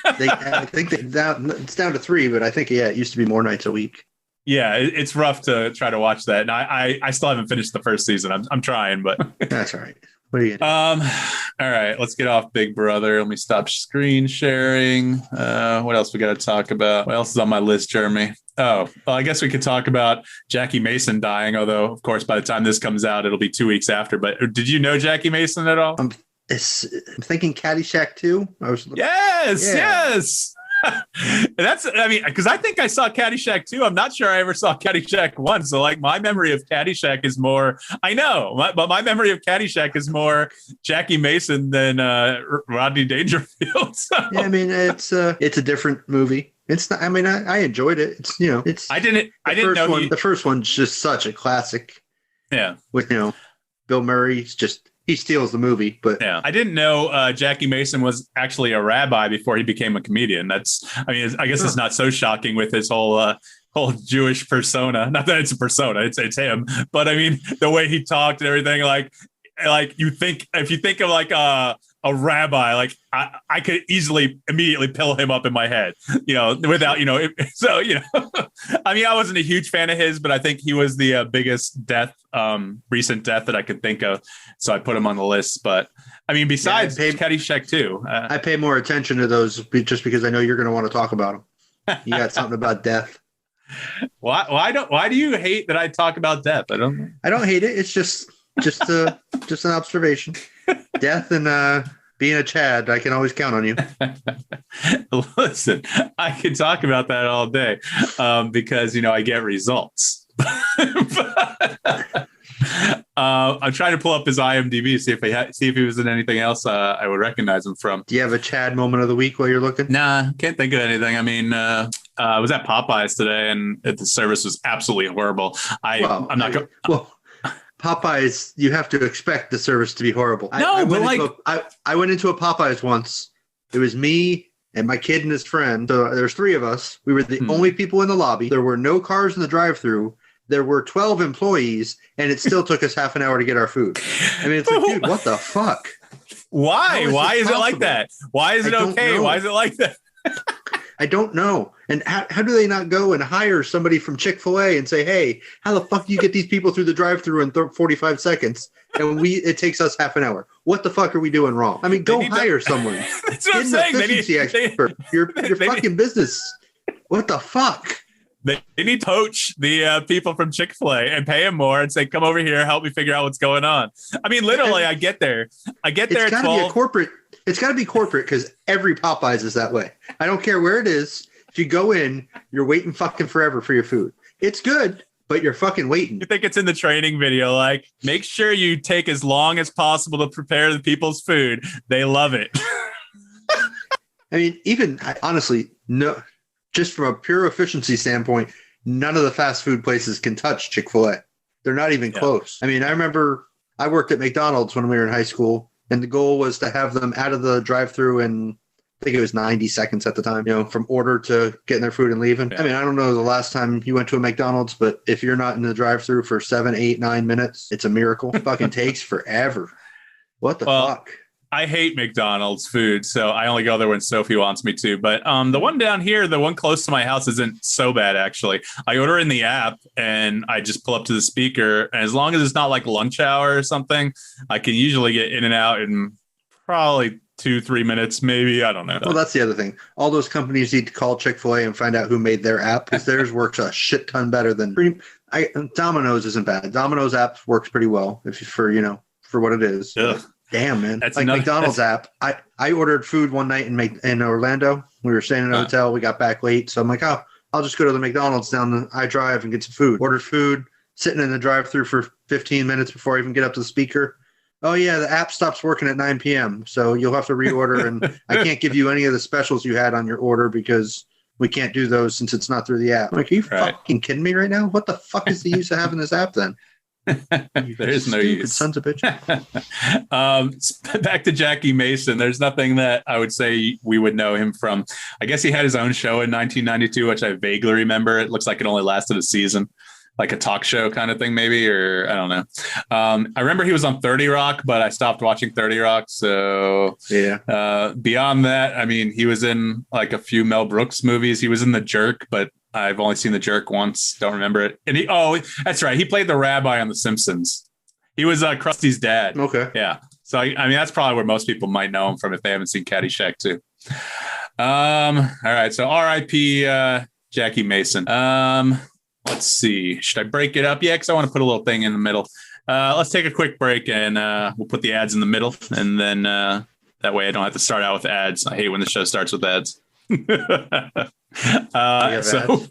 Speaker 1: I think it's down to 3, but I think it used to be more nights a week.
Speaker 2: Yeah, it's rough to try to watch that, and I still haven't finished the first season. I'm trying, but
Speaker 1: that's all right. What are you doing?
Speaker 2: All right, let's get off Big Brother. Let me stop screen sharing. What else we got to talk about? What else is on my list, Jeremy? Oh, well, I guess we could talk about Jackie Mason dying. Although, of course, by the time this comes out, it'll be 2 weeks after. But did you know Jackie Mason at all?
Speaker 1: I'm thinking Caddyshack 2.
Speaker 2: Yes. Because I think I saw Caddyshack 2. I'm not sure I ever saw Caddyshack 1. So like my memory of Caddyshack is more, but my memory of Caddyshack is more Jackie Mason than Rodney Dangerfield. So.
Speaker 1: Yeah, I mean, it's a different movie. It's not, I mean, I enjoyed it. It's,
Speaker 2: I didn't know
Speaker 1: the first one's just such a classic.
Speaker 2: Yeah.
Speaker 1: With, Bill Murray, he steals the movie, but
Speaker 2: yeah, I didn't know Jackie Mason was actually a rabbi before he became a comedian. I guess it's not so shocking with his whole Jewish persona. Not that it's a persona, it's him. But I mean, the way he talked and everything, like if you think of like a rabbi, like I could easily immediately pill him up in my head, without, so, I mean, I wasn't a huge fan of his, but I think he was the biggest recent death that I could think of. So I put him on the list. But I mean, besides Caddyshack 2,
Speaker 1: I pay more attention to those just because I know you're going to want to talk about them. You got something about death.
Speaker 2: Why do you hate that I talk about death? I
Speaker 1: don't hate it. It's just an observation. Death and being a Chad, I can always count on you.
Speaker 2: Listen, I can talk about that all day because I get results. I'm trying to pull up his IMDb, see if he was in anything else I would recognize him from.
Speaker 1: Do you have a Chad moment of the week while you're looking?
Speaker 2: Nah, can't think of anything. I mean, I was at Popeyes today, and the service was absolutely horrible. I'm not going.
Speaker 1: Well, Popeyes, you have to expect the service to be horrible. I went into a Popeyes once. It was me and my kid and his friend. So there's 3 of us. We were the only people in the lobby. There were no cars in the drive-thru. There were 12 employees, and it still took us half an hour to get our food. I mean, it's like, dude, what the fuck?
Speaker 2: Why? Why is it like that? Why is it okay? Why is it like that?
Speaker 1: I don't know. And how do they not go and hire somebody from Chick-fil-A and say, hey, how the fuck do you get these people through the drive-thru in 45 seconds? And it takes us half an hour. What the fuck are we doing wrong? I mean, go hire someone.
Speaker 2: That's what I'm saying.
Speaker 1: Expert. Your fucking business. What the fuck?
Speaker 2: They need to poach the people from Chick-fil-A and pay them more and say, come over here, help me figure out what's going on. I mean, literally, I get there at 12.
Speaker 1: It's got to be corporate because every Popeyes is that way. I don't care where it is. If you go in, you're waiting fucking forever for your food. It's good, but you're fucking waiting.
Speaker 2: You think it's in the training video, like, make sure you take as long as possible to prepare the people's food. They love it.
Speaker 1: I mean, honestly, no. Just from a pure efficiency standpoint, none of the fast food places can touch Chick-fil-A. They're not even close. I mean, I remember I worked at McDonald's when we were in high school, and the goal was to have them out of the drive-thru in, I think it was 90 seconds at the time, from order to getting their food and leaving. Yeah. I mean, I don't know the last time you went to a McDonald's, but if you're not in the drive-thru for 7, 8, 9 minutes, it's a miracle. It fucking takes forever. What the fuck?
Speaker 2: I hate McDonald's food, so I only go there when Sophie wants me to. But the one down here, the one close to my house, isn't so bad, actually. I order in the app, and I just pull up to the speaker. And as long as it's not like lunch hour or something, I can usually get in and out in probably 2-3 minutes, maybe. I don't know.
Speaker 1: Well, that's the other thing. All those companies need to call Chick-fil-A and find out who made their app, because theirs works a shit ton better than Domino's isn't bad. Domino's app works pretty well for what it is.
Speaker 2: Yeah.
Speaker 1: Damn, man. That's like McDonald's app. I ordered food one night in Orlando. We were staying in a hotel. We got back late. So I'm like, I'll just go to the McDonald's down the iDrive and get some food. Ordered food, sitting in the drive-thru for 15 minutes before I even get up to the speaker. Oh, yeah, the app stops working at 9 p.m. So you'll have to reorder. And I can't give you any of the specials you had on your order because we can't do those since it's not through the app. I'm like, are you fucking kidding me right now? What the fuck is the use of having this app then?
Speaker 2: There is no use.
Speaker 1: Sons of bitches.
Speaker 2: Back to Jackie Mason. There's nothing that I would say we would know him from. I guess he had his own show in 1992, which I vaguely remember. It looks like it only lasted a season, like a talk show kind of thing, maybe, or I don't know. I remember he was on 30 Rock, but I stopped watching 30 Rock. So
Speaker 1: yeah.
Speaker 2: Beyond that, I mean, he was in like a few Mel Brooks movies. He was in The Jerk, but I've only seen The Jerk once. Don't remember it. And that's right. He played the rabbi on The Simpsons. He was Krusty's dad.
Speaker 1: Okay.
Speaker 2: Yeah. So, I mean, that's probably where most people might know him from if they haven't seen Caddyshack too. All right. So R.I.P. Jackie Mason. Let's see. Should I break it up? Yeah, because I want to put a little thing in the middle. Let's take a quick break and we'll put the ads in the middle. And then that way I don't have to start out with ads. I hate when the show starts with ads. So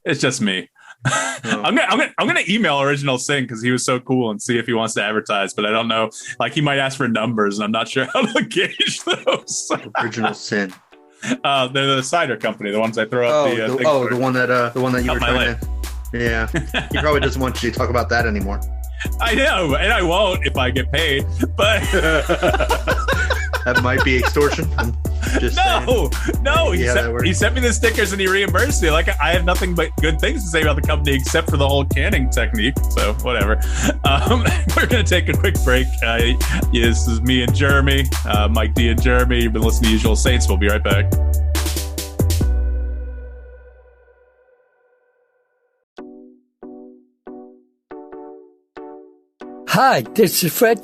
Speaker 2: it's just me. Oh. I'm gonna email Original Sin because he was so cool and see if he wants to advertise, but I don't know. Like he might ask for numbers, and I'm not sure how to gauge those.
Speaker 1: Original Sin.
Speaker 2: They're the cider company, the ones I throw up.
Speaker 1: The one that you were trying to. Yeah, he probably doesn't want you to talk about that anymore.
Speaker 2: I know, and I won't if I get paid, but
Speaker 1: that might be extortion.
Speaker 2: No. He sent me the stickers and he reimbursed me. Like I have nothing but good things to say about the company except for the whole canning technique. So whatever. We're gonna take a quick break. This is me and Jeremy, Mike D and Jeremy. You've been listening to Usual Saints. We'll be right back.
Speaker 4: Hi, this is Fred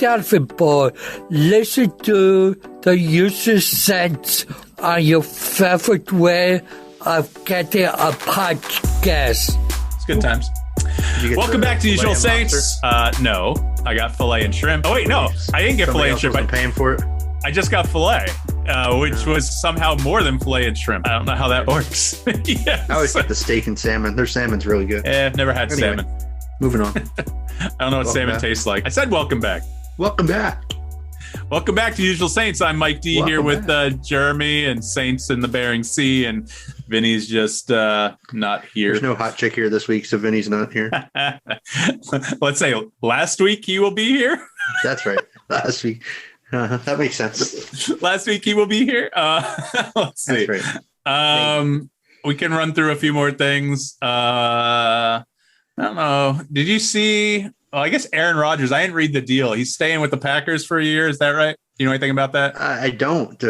Speaker 4: Boy. Listen to the Usual Sense on your favorite way of getting a podcast.
Speaker 2: It's good times. Welcome back to Usual Saints. No, I got filet and shrimp. Oh wait, no, I didn't get filet and shrimp.
Speaker 1: I'm paying for it.
Speaker 2: I just got filet, which was somehow more than filet and shrimp. I don't know how that works. Yes.
Speaker 1: I always get the steak and salmon. Their salmon's really good.
Speaker 2: I've never had salmon.
Speaker 1: Moving on.
Speaker 2: I don't know what salmon tastes like. I said welcome back.
Speaker 1: Welcome back.
Speaker 2: Welcome back to Usual Saints. I'm Mike D here with Jeremy and Saints in the Bering Sea, and Vinny's just not here.
Speaker 1: There's no hot chick here this week, so Vinny's not here.
Speaker 2: Let's say last week he will be here.
Speaker 1: That's right. Last week. That makes sense.
Speaker 2: Last week he will be here. Let's see.
Speaker 1: That's right.
Speaker 2: We can run through a few more things. I don't know. Did you see? Oh, I guess Aaron Rodgers. I didn't read the deal. He's staying with the Packers for a year. Is that right? You know anything about that?
Speaker 1: I don't.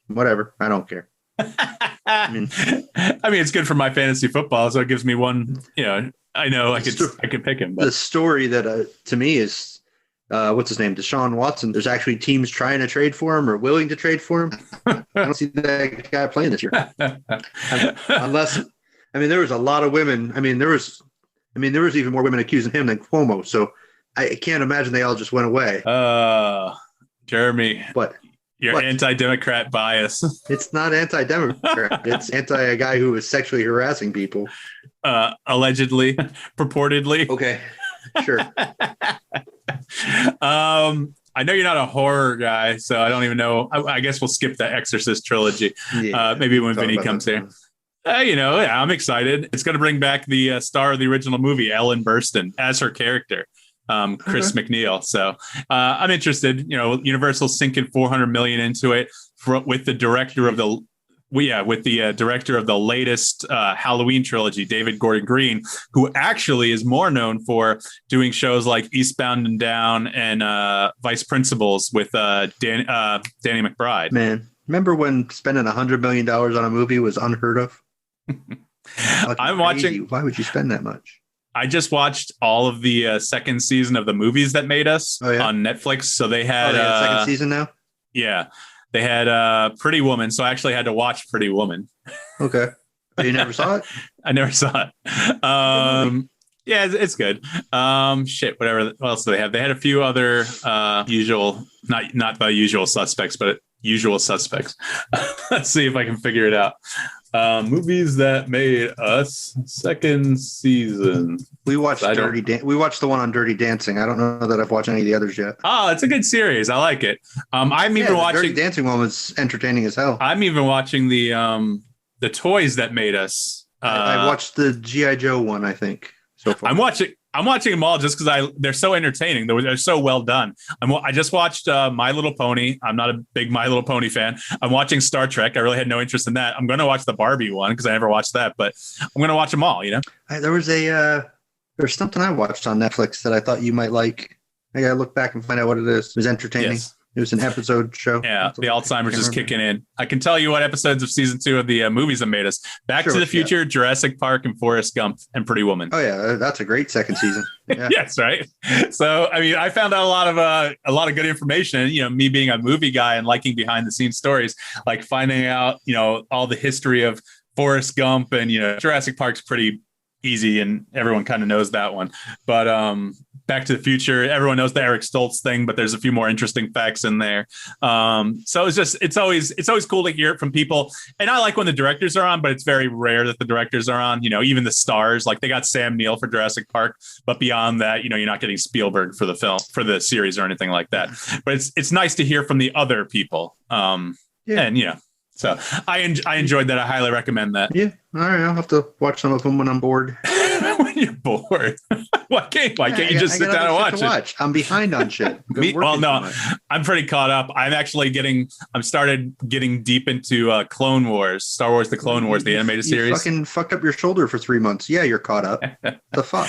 Speaker 1: Whatever. I don't care.
Speaker 2: I mean, it's good for my fantasy football, so it gives me one. I know I could pick him. But.
Speaker 1: The story that to me is what's his name, Deshaun Watson. There's actually teams trying to trade for him or willing to trade for him. I don't see that guy playing this year, unless. I mean, there was a lot of women. There was even more women accusing him than Cuomo. So I can't imagine they all just went away.
Speaker 2: Jeremy,
Speaker 1: what?
Speaker 2: Your anti-Democrat bias.
Speaker 1: It's not anti-Democrat. It's anti a guy who was sexually harassing people.
Speaker 2: Allegedly, purportedly.
Speaker 1: Okay, sure.
Speaker 2: I know you're not a horror guy, so I don't even know. I guess we'll skip the Exorcist trilogy. Yeah, maybe when Vinny comes here. I'm excited. It's going to bring back the star of the original movie, Ellen Burstyn, as her character, Chris McNeil. So I'm interested. Universal's sinking $400 million into it with the director of the director of the latest Halloween trilogy, David Gordon Green, who actually is more known for doing shows like Eastbound and Down and Vice Principals with Danny McBride.
Speaker 1: Man, remember when spending $100 million on a movie was unheard of?
Speaker 2: I'm watching.
Speaker 1: Why would you spend that much?
Speaker 2: I just watched all of the second season of The Movies That Made Us on Netflix. So they had
Speaker 1: second season now.
Speaker 2: Yeah, they had Pretty Woman. So I actually had to watch Pretty Woman.
Speaker 1: Okay, you never saw it?
Speaker 2: I never saw it. Yeah, it's good. Whatever. What else do they have? They had a few other usual, not the usual suspects, but usual suspects. Let's see if I can figure it out. Movies That Made Us, second season.
Speaker 1: We watched we watched the one on Dirty Dancing. I don't know that I've watched any of the others yet.
Speaker 2: Oh, it's a good series. I like it. I'm even watching.
Speaker 1: Dirty Dancing one was entertaining as hell.
Speaker 2: I'm even watching the the toys that made us.
Speaker 1: I watched the G.I. Joe one, I think, so far.
Speaker 2: I'm watching them all just because they're so entertaining. They're so well done. I just watched My Little Pony. I'm not a big My Little Pony fan. I'm watching Star Trek. I really had no interest in that. I'm going to watch the Barbie one because I never watched that, but I'm going to watch them all,
Speaker 1: There's something I watched on Netflix that I thought you might like. I got to look back and find out what it is. It was entertaining.
Speaker 2: Yes.
Speaker 1: It was an episode show.
Speaker 2: Yeah, the Alzheimer's is kicking in. I can tell you what episodes of season 2 of the movies that made us. Back to the Future, Jurassic Park, and Forrest Gump, and Pretty Woman.
Speaker 1: Oh yeah, that's a great second season. Yeah.
Speaker 2: Yes, right. So I mean, I found out a lot of good information. Me being a movie guy and liking behind the scenes stories, like finding out all the history of Forrest Gump and Jurassic Park's pretty easy and everyone kind of knows that one. But Back to the Future, everyone knows the Eric Stoltz thing, but there's a few more interesting facts in there. So it's always cool to hear it from people. And I like when the directors are on, but it's very rare that the directors are on. Even the stars, like they got Sam Neill for Jurassic Park, but beyond that, you're not getting Spielberg for the film, for the series or anything like that. But it's nice to hear from the other people. So I enjoyed that. I highly recommend that.
Speaker 1: Yeah. All right. I'll have to watch some of them when I'm bored.
Speaker 2: When you're bored. Why can't you just sit down and watch it?
Speaker 1: I'm behind on shit.
Speaker 2: I'm pretty caught up. I'm started getting deep into Clone Wars, Star Wars, the Clone Wars, the animated series.
Speaker 1: You fucking fucked up your shoulder for 3 months. Yeah, you're caught up. The fuck?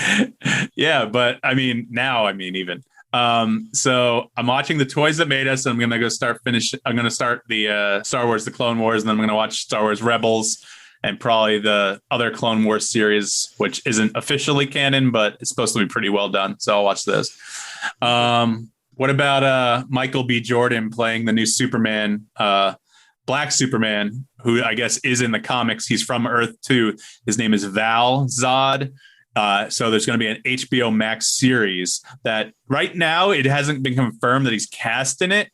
Speaker 2: Yeah, but even. So I'm watching the toys that made us, and I'm going to start the Star Wars, the Clone Wars, and then I'm going to watch Star Wars Rebels and probably the other Clone Wars series, which isn't officially canon, but it's supposed to be pretty well done. So I'll watch those. What about Michael B. Jordan playing the new Superman, Black Superman, who I guess is in the comics. He's from Earth 2. His name is Val Zod. So there's going to be an HBO Max series that right now it hasn't been confirmed that he's cast in it,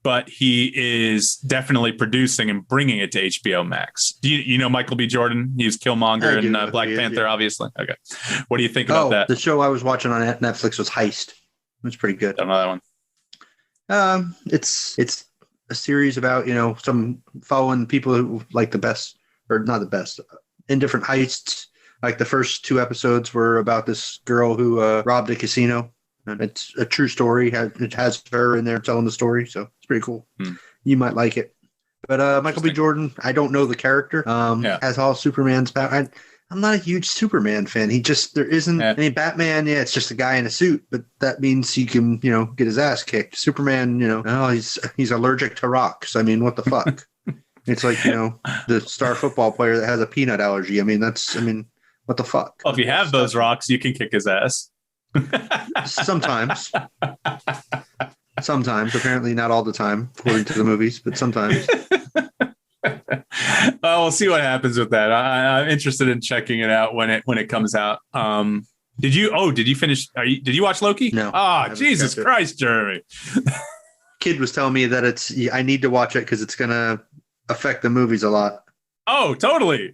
Speaker 2: but he is definitely producing and bringing it to HBO Max. Do you know Michael B. Jordan? He's Killmonger and Black Panther, obviously. Okay. What do you think about that?
Speaker 1: The show I was watching on Netflix was Heist. It was pretty good.
Speaker 2: Don't know that one.
Speaker 1: It's a series about, some following people who like the best, or not the best, in different heists. Like the first 2 episodes were about this girl who robbed a casino. And it's a true story. It has her in there telling the story, so it's pretty cool. You might like it. But Michael B. Jordan, I don't know the character. Has all Superman's power. I'm not a huge Superman fan. There isn't any Batman. Yeah, it's just a guy in a suit, but that means he can, get his ass kicked. Superman, he's allergic to rocks. I mean, what the fuck? It's like, the star football player that has a peanut allergy. What the fuck?
Speaker 2: Well, if you have those rocks, you can kick his ass.
Speaker 1: Sometimes. Apparently not all the time, according to the movies, but sometimes.
Speaker 2: We'll see what happens with that. I'm interested in checking it out when it comes out. Did you finish? Did you watch Loki?
Speaker 1: No.
Speaker 2: Oh, Jesus Christ, Jeremy.
Speaker 1: Kid was telling me that I need to watch it because it's going to affect the movies a lot.
Speaker 2: Oh, totally.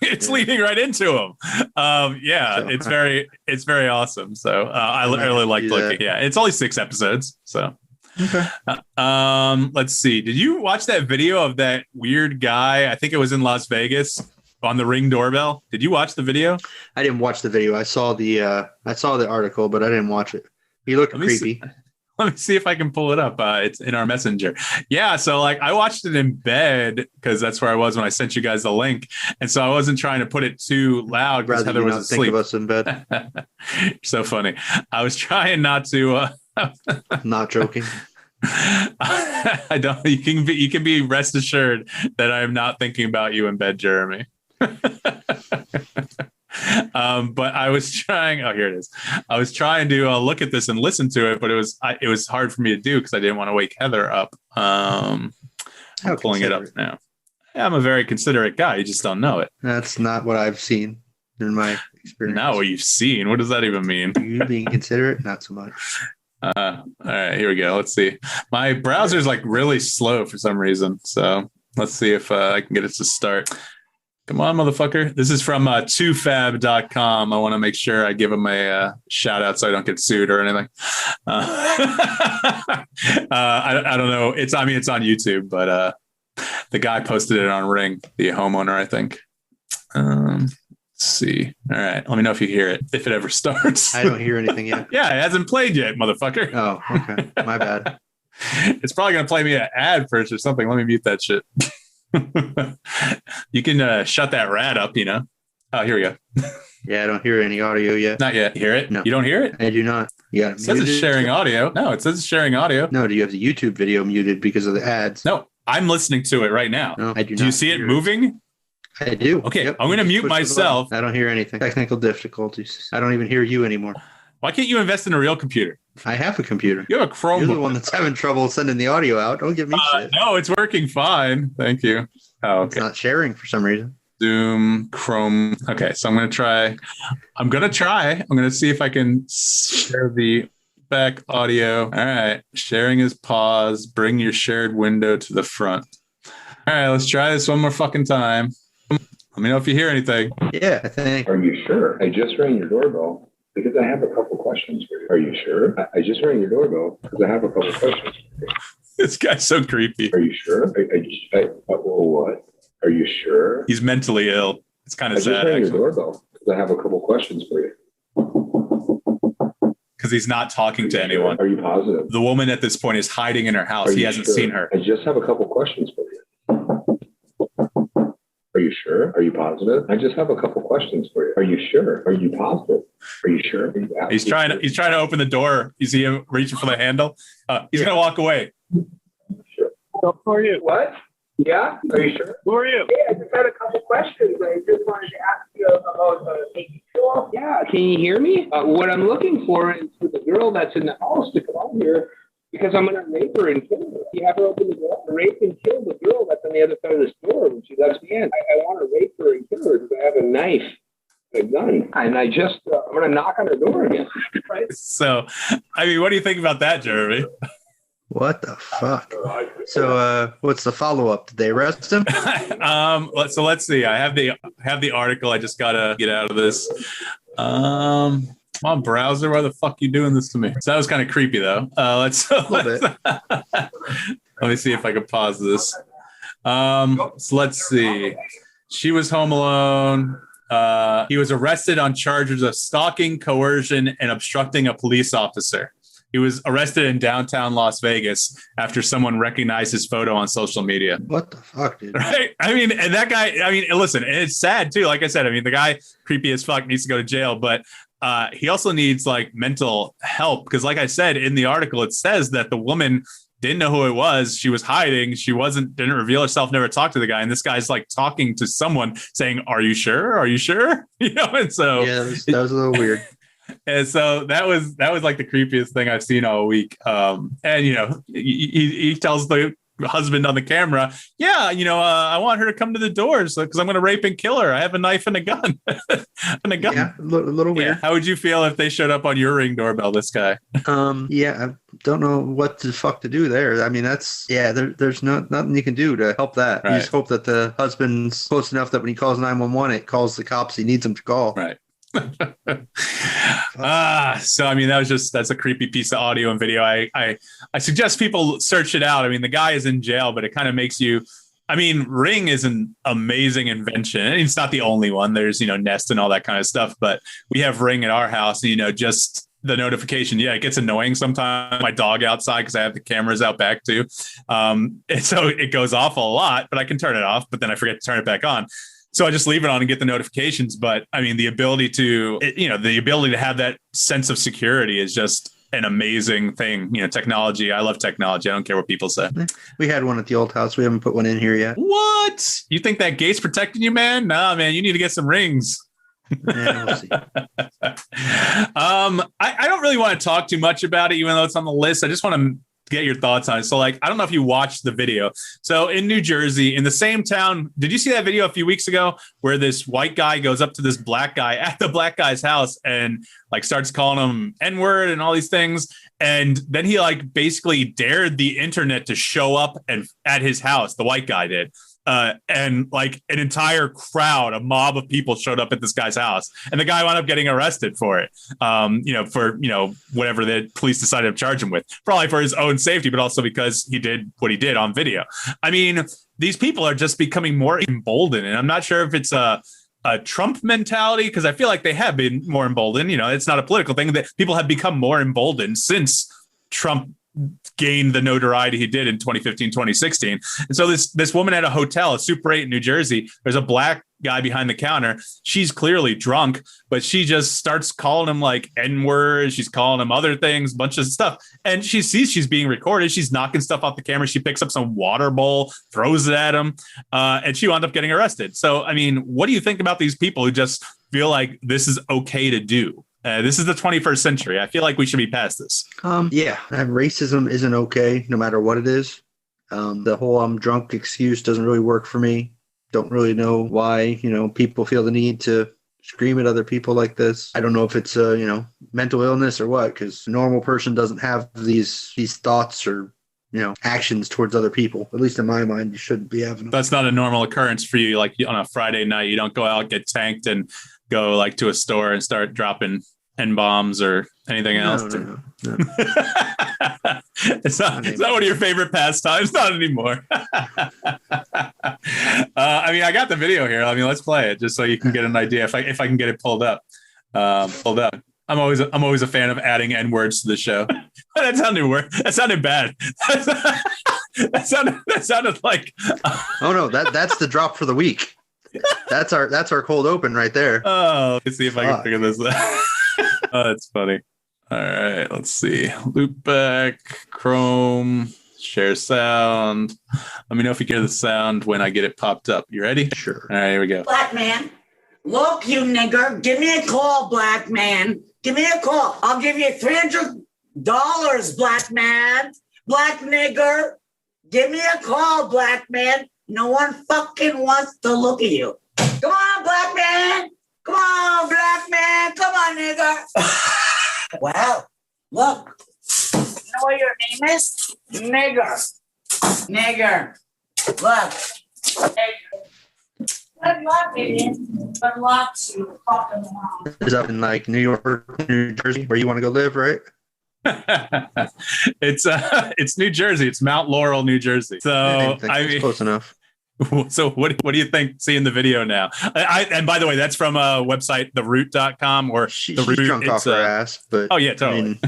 Speaker 2: It's leading right into them. It's very awesome. So I really like Loki. Yeah, it's only 6 episodes. So
Speaker 1: okay.
Speaker 2: Let's see. Did you watch that video of that weird guy? I think it was in Las Vegas on the Ring doorbell. Did you watch the video?
Speaker 1: I didn't watch the video. I saw the article, but I didn't watch it. He looked creepy.
Speaker 2: Let me see if I can pull it up. It's in our messenger. Yeah. So I watched it in bed because that's where I was when I sent you guys the link. And so I wasn't trying to put it too loud because Heather was asleep.
Speaker 1: Think of us in bed.
Speaker 2: So funny. I was trying not to.
Speaker 1: Not joking.
Speaker 2: I don't. You can be rest assured that I am not thinking about you in bed, Jeremy. But I was trying. Oh, here it is. I was trying to look at this and listen to it, but it was hard for me to do because I didn't want to wake Heather up. I'm pulling it up now. I'm a very considerate guy. You just don't know it.
Speaker 1: That's not what I've seen in my experience.
Speaker 2: Not what you've seen. What does that even mean?
Speaker 1: You being considerate, not so much.
Speaker 2: All right, here we go. Let's see. My browser's really slow for some reason. So let's see if I can get it to start. Come on, motherfucker. This is from tofab.com. I want to make sure I give them a shout out so I don't get sued or anything. I don't know. It's on YouTube, but The guy posted it on Ring, the homeowner, I think. Let's see. All right. Let me know if you hear it, if it ever starts.
Speaker 1: I don't hear anything yet.
Speaker 2: Yeah, it hasn't played yet, motherfucker.
Speaker 1: Oh, okay. My bad.
Speaker 2: It's probably going to play me an ad first or something. Let me mute that shit. You can shut that rat up, you know. Oh, here we go.
Speaker 1: Yeah, I don't hear any audio yet.
Speaker 2: Not yet. You hear it?
Speaker 1: No.
Speaker 2: You don't hear it?
Speaker 1: I do not. Yeah.
Speaker 2: It says it's sharing audio. No, it says it's sharing audio.
Speaker 1: No, do you have the YouTube video muted because of the ads?
Speaker 2: No, I'm listening to it right now.
Speaker 1: No, I do not.
Speaker 2: Do you see it moving?
Speaker 1: I do.
Speaker 2: Okay,
Speaker 1: Yep.
Speaker 2: I'm going to mute
Speaker 1: Push the
Speaker 2: myself.
Speaker 1: button. I don't hear anything. Technical difficulties. I don't even hear you anymore.
Speaker 2: Why can't you invest in a real computer?
Speaker 1: I have a computer.
Speaker 2: You have a Chromebook.
Speaker 1: You're the one that's having trouble sending the audio out. Don't give me shit.
Speaker 2: No, it's working fine. Thank you. Oh,
Speaker 1: It's
Speaker 2: okay.
Speaker 1: not sharing for some reason.
Speaker 2: Zoom, Chrome. Okay, so I'm going to try. I'm going to see if I can share the back audio. All right. Sharing is paused. Bring your shared window to the front. All right, let's try this one more fucking time. Let me know if you hear anything.
Speaker 1: Yeah, I think.
Speaker 5: Are you sure? I just rang your doorbell because I have a couple questions for you. Are you sure? I just rang your doorbell because I have a couple questions for you.
Speaker 2: This guy's so creepy.
Speaker 5: Are you sure? What? Are you sure?
Speaker 2: He's mentally ill. It's kind
Speaker 5: I
Speaker 2: of
Speaker 5: just
Speaker 2: sad,
Speaker 5: rang your
Speaker 2: actually,
Speaker 5: doorbell because I have a couple questions for you.
Speaker 2: because he's not talking to anyone.
Speaker 5: Are you positive?
Speaker 2: The woman at this point is hiding in her house. He hasn't seen her.
Speaker 5: I just have a couple questions for you. Are you sure? Are you positive? I just have a couple questions for you. Are you sure? Are you positive? Are you sure? Are you
Speaker 2: He's trying to open the door. You see him reaching for the handle. He's gonna walk away.
Speaker 5: sure? Who are you? What? Yeah? Are you sure? Who are you? Hey, I just had a couple questions. I just wanted to ask you about making sure. Yeah, can you hear me? What I'm looking for is for the girl that's in the house to come out here because I'm going to rape her and kill her. You have her open the door, rape and kill the girl that's on the other side of the store when she lets me in. I want to rape her and kill her because I have a knife, a gun, and I'm going to knock on her door again. Right?
Speaker 2: So, I mean, what do you think about that, Jeremy?
Speaker 1: What the fuck? So, what's the follow up? Did they arrest him?
Speaker 2: So let's see. I have the article. I just gotta get out of this. Come on, browser. Why the fuck you doing this to me? So that was kind of creepy, though. Let me see if I can pause this. So let's see. She was home alone. He was arrested on charges of stalking, coercion, and obstructing a police officer. He was arrested in downtown Las Vegas after someone recognized his photo on social media.
Speaker 1: What the fuck, dude?
Speaker 2: Right? I mean, and that guy, I mean, listen, and it's sad too. Like I said, I mean, the guy, creepy as fuck, needs to go to jail, but he also needs like mental help. Because like I said, in the article, it says that the woman didn't know who it was. She was hiding. She didn't reveal herself, never talked to the guy. And this guy's like talking to someone saying, "Are you sure? Are you sure?" You know? And so
Speaker 1: yeah, that was a little weird.
Speaker 2: And so that was like the creepiest thing I've seen all week. And you know, he tells the husband on the camera, "Yeah, you know, I want her to come to the doors because I'm going to rape and kill her. I have a knife and a gun." And a gun. Yeah, a little weird. Yeah. How would you feel if they showed up on your Ring doorbell? This guy.
Speaker 1: Yeah, I don't know what the fuck to do there. I mean, there's nothing you can do to help that. Right. You just hope that the husband's close enough that when he calls 911, it calls the cops he needs them to call.
Speaker 2: Right. So I mean, that's a creepy piece of audio and video. I suggest people search it out. I mean, the guy is in jail, but it kind of makes you, I mean, Ring is an amazing invention. And it's not the only one. There's, you know, Nest and all that kind of stuff, but we have Ring at our house, and, you know, just the notification. Yeah, it gets annoying sometimes. My dog outside, because I have the cameras out back too. And so it goes off a lot, but I can turn it off, but then I forget to turn it back on. So I just leave it on and get the notifications. But I mean, the ability to have that sense of security is just an amazing thing. You know, technology. I love technology. I don't care what people say.
Speaker 1: We had one at the old house. We haven't put one in here yet.
Speaker 2: What? You think that gate's protecting you, man? Nah, man, you need to get some rings.
Speaker 1: Yeah, we'll see.
Speaker 2: I don't really want to talk too much about it, even though it's on the list. I just want to get your thoughts on it. So, like, I don't know if you watched the video. So in New Jersey, in the same town, did you see that video a few weeks ago where this white guy goes up to this black guy at the black guy's house and like starts calling him N-word and all these things? And then he like basically dared the internet to show up at his house. The white guy did. and like an entire crowd, a mob of people showed up at this guy's house, and the guy wound up getting arrested for it. For whatever the police decided to charge him with, probably for his own safety, but also because he did what he did on video. I mean, these people are just becoming more emboldened, and I'm not sure if it's a Trump mentality, because I feel like they have been more emboldened. It's not a political thing, that people have become more emboldened since Trump gained the notoriety he did in 2015, 2016. And so this woman at a hotel, a Super 8 in New Jersey, there's a black guy behind the counter. She's clearly drunk, but she just starts calling him like N-words. She's calling him other things, bunch of stuff. And she sees she's being recorded. She's knocking stuff off the camera. She picks up some water bowl, throws it at him, and she wound up getting arrested. So, I mean, what do you think about these people who just feel like this is okay to do? This is the 21st century. I feel like we should be past this.
Speaker 1: Racism isn't okay, no matter what it is. The whole "I'm drunk" excuse doesn't really work for me. Don't really know why, people feel the need to scream at other people like this. I don't know if it's mental illness or what, because a normal person doesn't have these thoughts or actions towards other people. At least in my mind, you shouldn't be having them.
Speaker 2: That's not a normal occurrence for you. Like on a Friday night, you don't go out, get tanked, and go like to a store and start dropping N-bombs or anything else.
Speaker 1: No.
Speaker 2: It's not one of your favorite pastimes. Not anymore. I got the video here. Let's play it just so you can get an idea if I can get it pulled up. I'm always a fan of adding N-words to the show. That sounded bad. That sounded like.
Speaker 1: Oh no, that's the drop for the week. That's our cold open right there.
Speaker 2: Oh, let's see if I can figure this out. Oh, that's funny. All right, let's see. Loopback, Chrome, share sound. Let me know if you get the sound when I get it popped up. You ready?
Speaker 1: Sure.
Speaker 2: All right, here we go.
Speaker 6: Black man, look, you nigger, give me a call, black man. Give me a call. I'll give you $300, black man. Black nigger, give me a call, black man. No one fucking wants to look at you. Come on, black man. Come on, black man. Come on, nigger. Well, look. You know what your name is? Nigger. Look. Nigger. Good luck, idiot. Good luck, you fucking mom.
Speaker 1: Is up in like New York, New Jersey, where you want to go live, right?
Speaker 2: It's New Jersey. It's Mount Laurel, New Jersey. So I mean,
Speaker 1: close enough.
Speaker 2: So what do you think seeing the video now? And by the way, that's from a website, theroot.com, or
Speaker 1: she's drunk off her ass. But
Speaker 2: oh yeah, totally.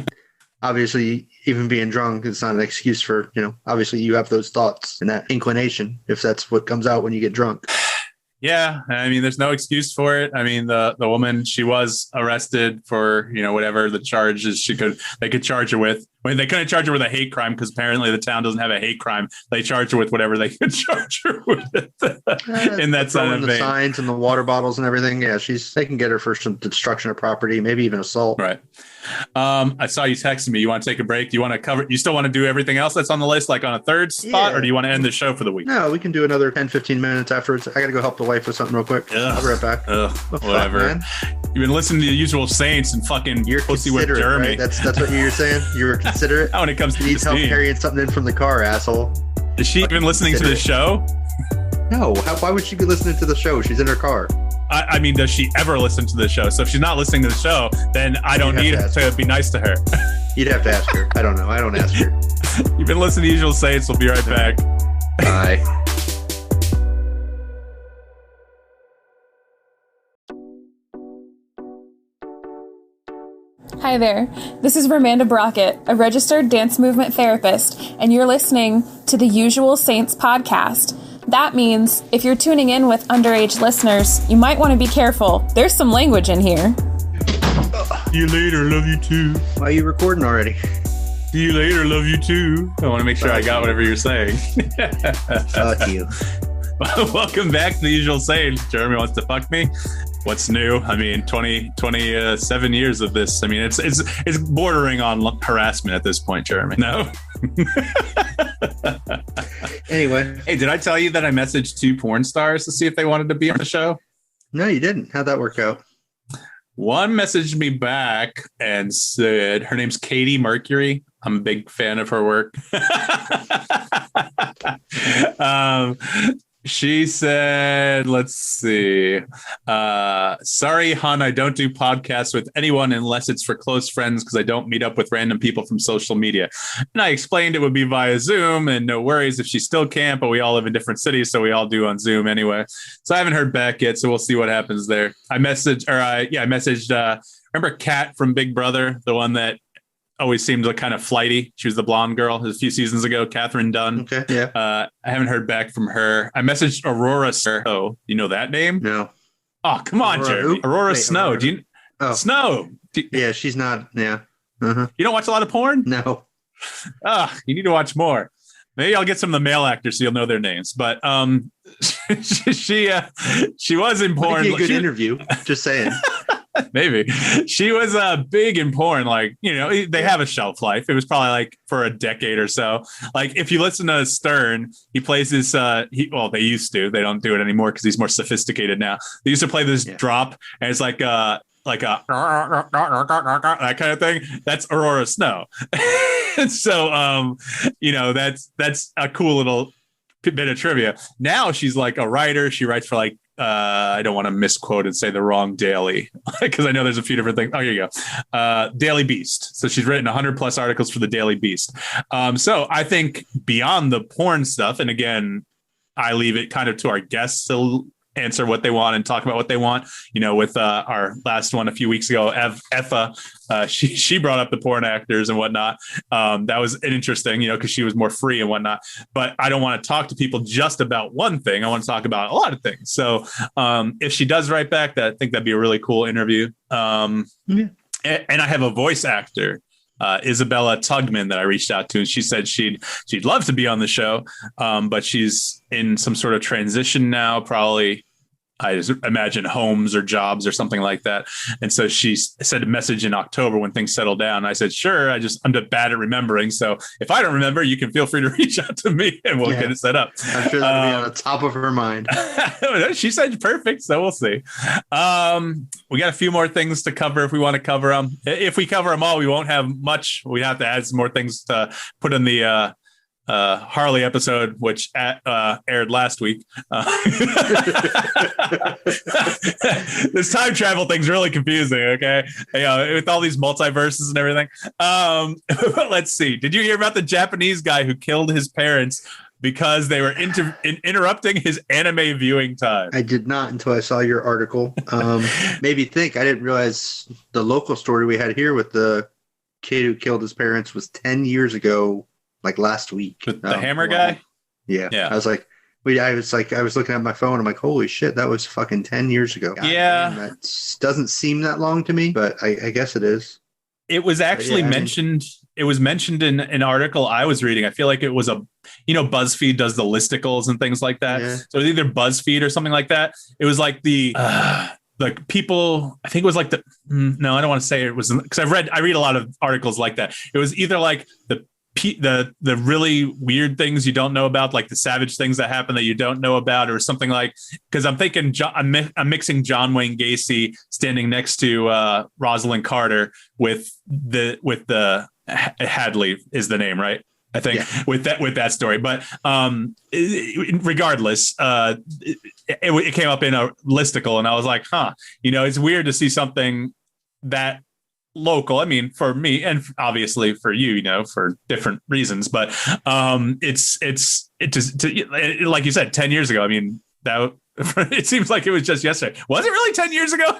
Speaker 1: Obviously, even being drunk is not an excuse for, obviously you have those thoughts and that inclination if that's what comes out when you get drunk.
Speaker 2: Yeah, there's no excuse for it. The woman, she was arrested for, whatever the charges they could charge her with. They couldn't charge her with a hate crime because apparently the town doesn't have a hate crime. They charge her with whatever they could charge her with in that side of
Speaker 1: the signs and the water bottles and everything. Yeah, they can get her for some destruction of property, maybe even assault.
Speaker 2: Right. I saw you texting me. You want to take a break? You want to cover? You still want to do everything else that's on the list, like on a third spot, or do you want to end the show for the week?
Speaker 1: No, we can do another 10, 15 minutes afterwards. I got to go help the wife with something real quick. I'll be right back.
Speaker 2: Whatever. You've been listening to the Usual Saints and fucking
Speaker 1: you're
Speaker 2: pussy with Jeremy.
Speaker 1: Right? That's what you're saying. You're considerate.
Speaker 2: When it comes to
Speaker 1: needs help carrying something in from the car, asshole.
Speaker 2: Is she even listening to the show?
Speaker 1: No. Why would she be listening to the show? She's in her car.
Speaker 2: Does she ever listen to the show? So if she's not listening to the show, then I don't need to be nice to her.
Speaker 1: You'd have to ask her. I don't know. I don't ask her.
Speaker 2: You've been listening to Usual Saints. We'll be right back.
Speaker 1: Bye.
Speaker 7: Hi there, this is Romanda Brockett, a registered dance movement therapist, and you're listening to the Usual Saints podcast. That means if you're tuning in with underage listeners, you might want to be careful. There's some language in here.
Speaker 2: See you later, love you too.
Speaker 1: Why are you recording already?
Speaker 2: See you later, love you too. I want to make sure I got whatever you're saying.
Speaker 1: Fuck you.
Speaker 2: Welcome back to the Usual Saints. Jeremy wants to fuck me. What's new? 27 years of this. It's bordering on harassment at this point, Jeremy. No.
Speaker 1: Anyway.
Speaker 2: Hey, did I tell you that I messaged 2 porn stars to see if they wanted to be on the show?
Speaker 1: No, you didn't. How'd that work out?
Speaker 2: One messaged me back and said, her name's Katie Mercury. I'm a big fan of her work. She said, let's see. Sorry, hon, I don't do podcasts with anyone unless it's for close friends because I don't meet up with random people from social media. And I explained it would be via Zoom and no worries if she still can't, but we all live in different cities, so we all do on Zoom anyway. So I haven't heard back yet, so we'll see what happens there. I messaged, remember Kat from Big Brother, the one that always seemed like kind of flighty. She was the blonde girl a few seasons ago, Catherine Dunn.
Speaker 1: Okay, yeah.
Speaker 2: I haven't heard back from her. I messaged Aurora Snow. You know that name?
Speaker 1: No.
Speaker 2: Oh, come on, Jeremy. Aurora Snow.
Speaker 1: Aurora.
Speaker 2: Do you? Oh. Snow.
Speaker 1: Yeah, she's not. Yeah.
Speaker 2: You don't watch a lot of porn?
Speaker 1: No.
Speaker 2: You need to watch more. Maybe I'll get some of the male actors so you'll know their names. But she was in porn.
Speaker 1: Might be a good interview. Just saying.
Speaker 2: Maybe she was big in porn. Like, you know, they have a shelf life. It was probably like for a decade or so. Like if you listen to Stern, he plays this. They used to. They don't do it anymore because he's more sophisticated now. They used to play this drop, and it's like a that kind of thing. That's Aurora Snow. So that's a cool little bit of trivia. Now she's like a writer. She writes for like I don't want to misquote and say the wrong daily because I know there's a few different things. Oh, here you go. Daily Beast. So she's written 100 plus articles for the Daily Beast. So I think beyond the porn stuff, and again, I leave it kind of to our guests to answer what they want and talk about what they want. You know, with our last one a few weeks ago, Effa, she brought up the porn actors and whatnot. That was interesting, you know, because she was more free and whatnot. But I don't want to talk to people just about one thing. I want to talk about a lot of things. So if she does write back, I think that'd be a really cool interview. And I have a voice actor, Isabella Tugman, that I reached out to, and she said she'd love to be on the show, but she's in some sort of transition now, probably. I just imagine homes or jobs or something like that. And so she sent a message in October when things settle down. I said, sure. I'm just bad at remembering. So if I don't remember, you can feel free to reach out to me and we'll get it set up.
Speaker 1: I'm sure that'll be on the top of her mind.
Speaker 2: She said perfect. So we'll see. We got a few more things to cover if we want to cover them. If we cover them all, we won't have much. We have to add some more things to put in the Harley episode, which aired last week. This time travel thing's really confusing. Okay, with all these multiverses and everything. Let's see. Did you hear about the Japanese guy who killed his parents because they were interrupting his anime viewing time?
Speaker 1: I did not until I saw your article. Made me think. I didn't realize the local story we had here with the kid who killed his parents was 10 years ago. Like last week,
Speaker 2: with the hammer guy.
Speaker 1: Yeah. I was like, I was looking at my phone. I'm like, holy shit, that was fucking 10 years ago. God, man, that doesn't seem that long to me, but I guess it is.
Speaker 2: It was actually mentioned. It was mentioned in an article I was reading. I feel like it was BuzzFeed does the listicles and things like that. Yeah. So either BuzzFeed or something like that. It was like the like people. I think it was like no, I don't want to say it was because I read a lot of articles like that. It was either like the really weird things you don't know about, like the savage things that happen that you don't know about, or something like, because I'm thinking I'm mixing John Wayne Gacy standing next to Rosalind Carter with the Hadley is the name, right? I think with that story, but regardless, it came up in a listicle, and I was like, it's weird to see something that local. I mean, for me and obviously for you, for different reasons, but it's just like you said, 10 years ago. I mean, that it seems like it was just yesterday. Was it really 10 years ago?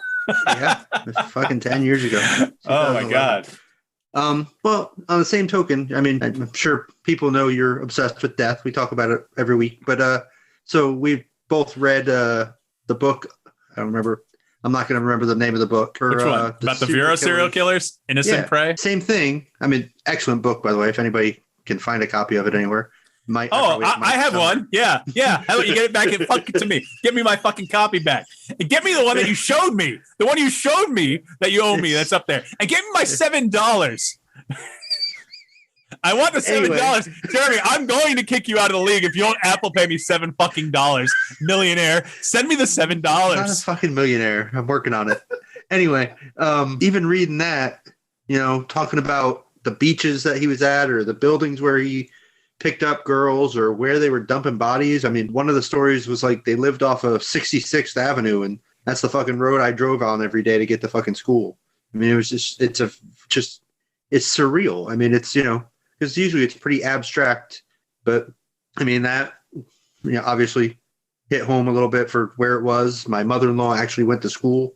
Speaker 1: Yeah, it's fucking 10 years ago.
Speaker 2: Oh my God.
Speaker 1: Well, on the same token, I mean, I'm sure people know you're obsessed with death. We talk about it every week, but so we both read the book. I don't remember. I'm not going to remember the name of the book.
Speaker 2: Which one? About the Bureau serial killers? Innocent Prey?
Speaker 1: Same thing. I mean, excellent book, by the way, if anybody can find a copy of it anywhere.
Speaker 2: I have one. Yeah. How about you get it back and fuck it to me? Give me my fucking copy back. And get me the one that you showed me. The one you showed me that you owe me that's up there. And give me my $7. I want the $7. Anyway. Jeremy, I'm going to kick you out of the league if you don't Apple Pay me $7 fucking dollars. Millionaire. Send me the $7.
Speaker 1: I'm not a fucking millionaire. I'm working on it. Anyway, even reading that, talking about the beaches that he was at or the buildings where he picked up girls or where they were dumping bodies. I mean, one of the stories was like they lived off of 66th Avenue, and that's the fucking road I drove on every day to get to fucking school. I mean, it was it's surreal. I mean, it's, because usually it's pretty abstract, but I mean, that, obviously hit home a little bit for where it was. My mother-in-law actually went to school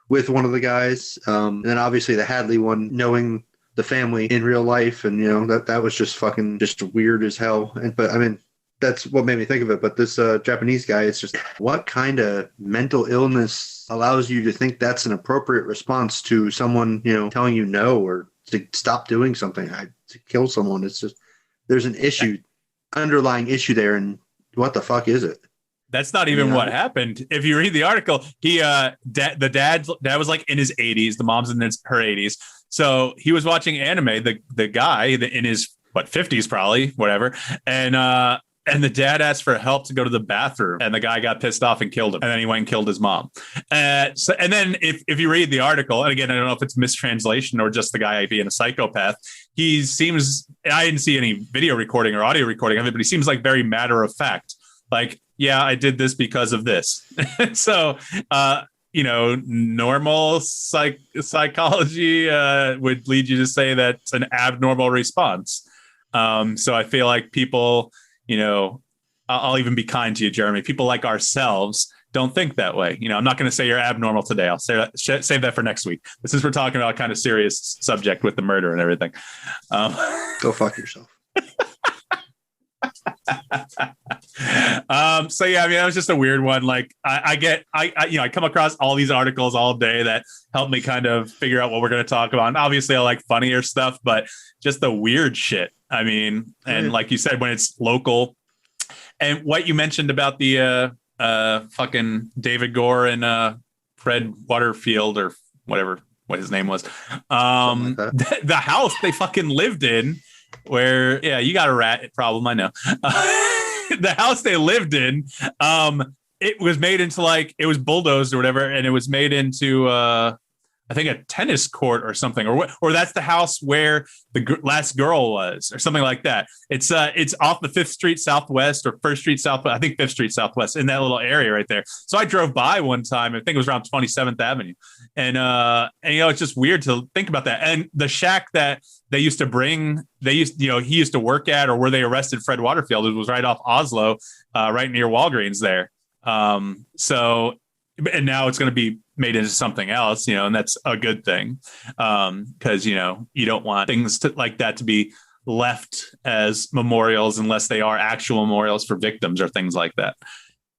Speaker 1: with one of the guys. And then obviously the Hadley one, knowing the family in real life, and that was just fucking just weird as hell. But I mean, that's what made me think of it. But this Japanese guy, it's just, what kind of mental illness allows you to think that's an appropriate response to someone telling you no, or to stop doing something, to kill someone? It's just, there's an underlying issue there, and what the fuck is it?
Speaker 2: That's not even what happened. If you read the article, the dad was like in his 80s, the mom's in her 80s. So he was watching anime, the guy in his 50s probably, whatever. And the dad asked for help to go to the bathroom, and the guy got pissed off and killed him. And then he went and killed his mom. And then if you read the article, and again, I don't know if it's mistranslation or just the guy being a psychopath, I didn't see any video recording or audio recording of it, but he seems like very matter of fact. Like, yeah, I did this because of this. So, normal psychology would lead you to say that's an abnormal response. So I feel like people, I'll even be kind to you, Jeremy. People like ourselves don't think that way. I'm not going to say you're abnormal today. I'll save that for next week. But since we're talking about kind of serious subject with the murder and everything.
Speaker 1: Go fuck yourself.
Speaker 2: So yeah, I mean, that was just a weird one. Like I come across all these articles all day that help me kind of figure out what we're going to talk about. And obviously I like funnier stuff, but just the weird shit. I mean, and like you said, when it's local, and what you mentioned about the fucking David Gore and Fred Waterfield or whatever what his name was, the house they fucking lived in, where you got a rat problem, I know. The house they lived in, it was made into it was bulldozed or whatever, and it was made into I think a tennis court or something, or that's the house where the last girl was, or something like that. It's off the 5th Street Southwest or 1st Street Southwest, I think 5th Street Southwest, in that little area right there. So I drove by one time, I think it was around 27th Avenue, and it's just weird to think about that. And the shack that he used to work at, or where they arrested Fred Waterfield, it was right off Oslo, right near Walgreens there. And now it's going to be made into something else, and that's a good thing. Because, you don't want things like that to be left as memorials unless they are actual memorials for victims or things like that.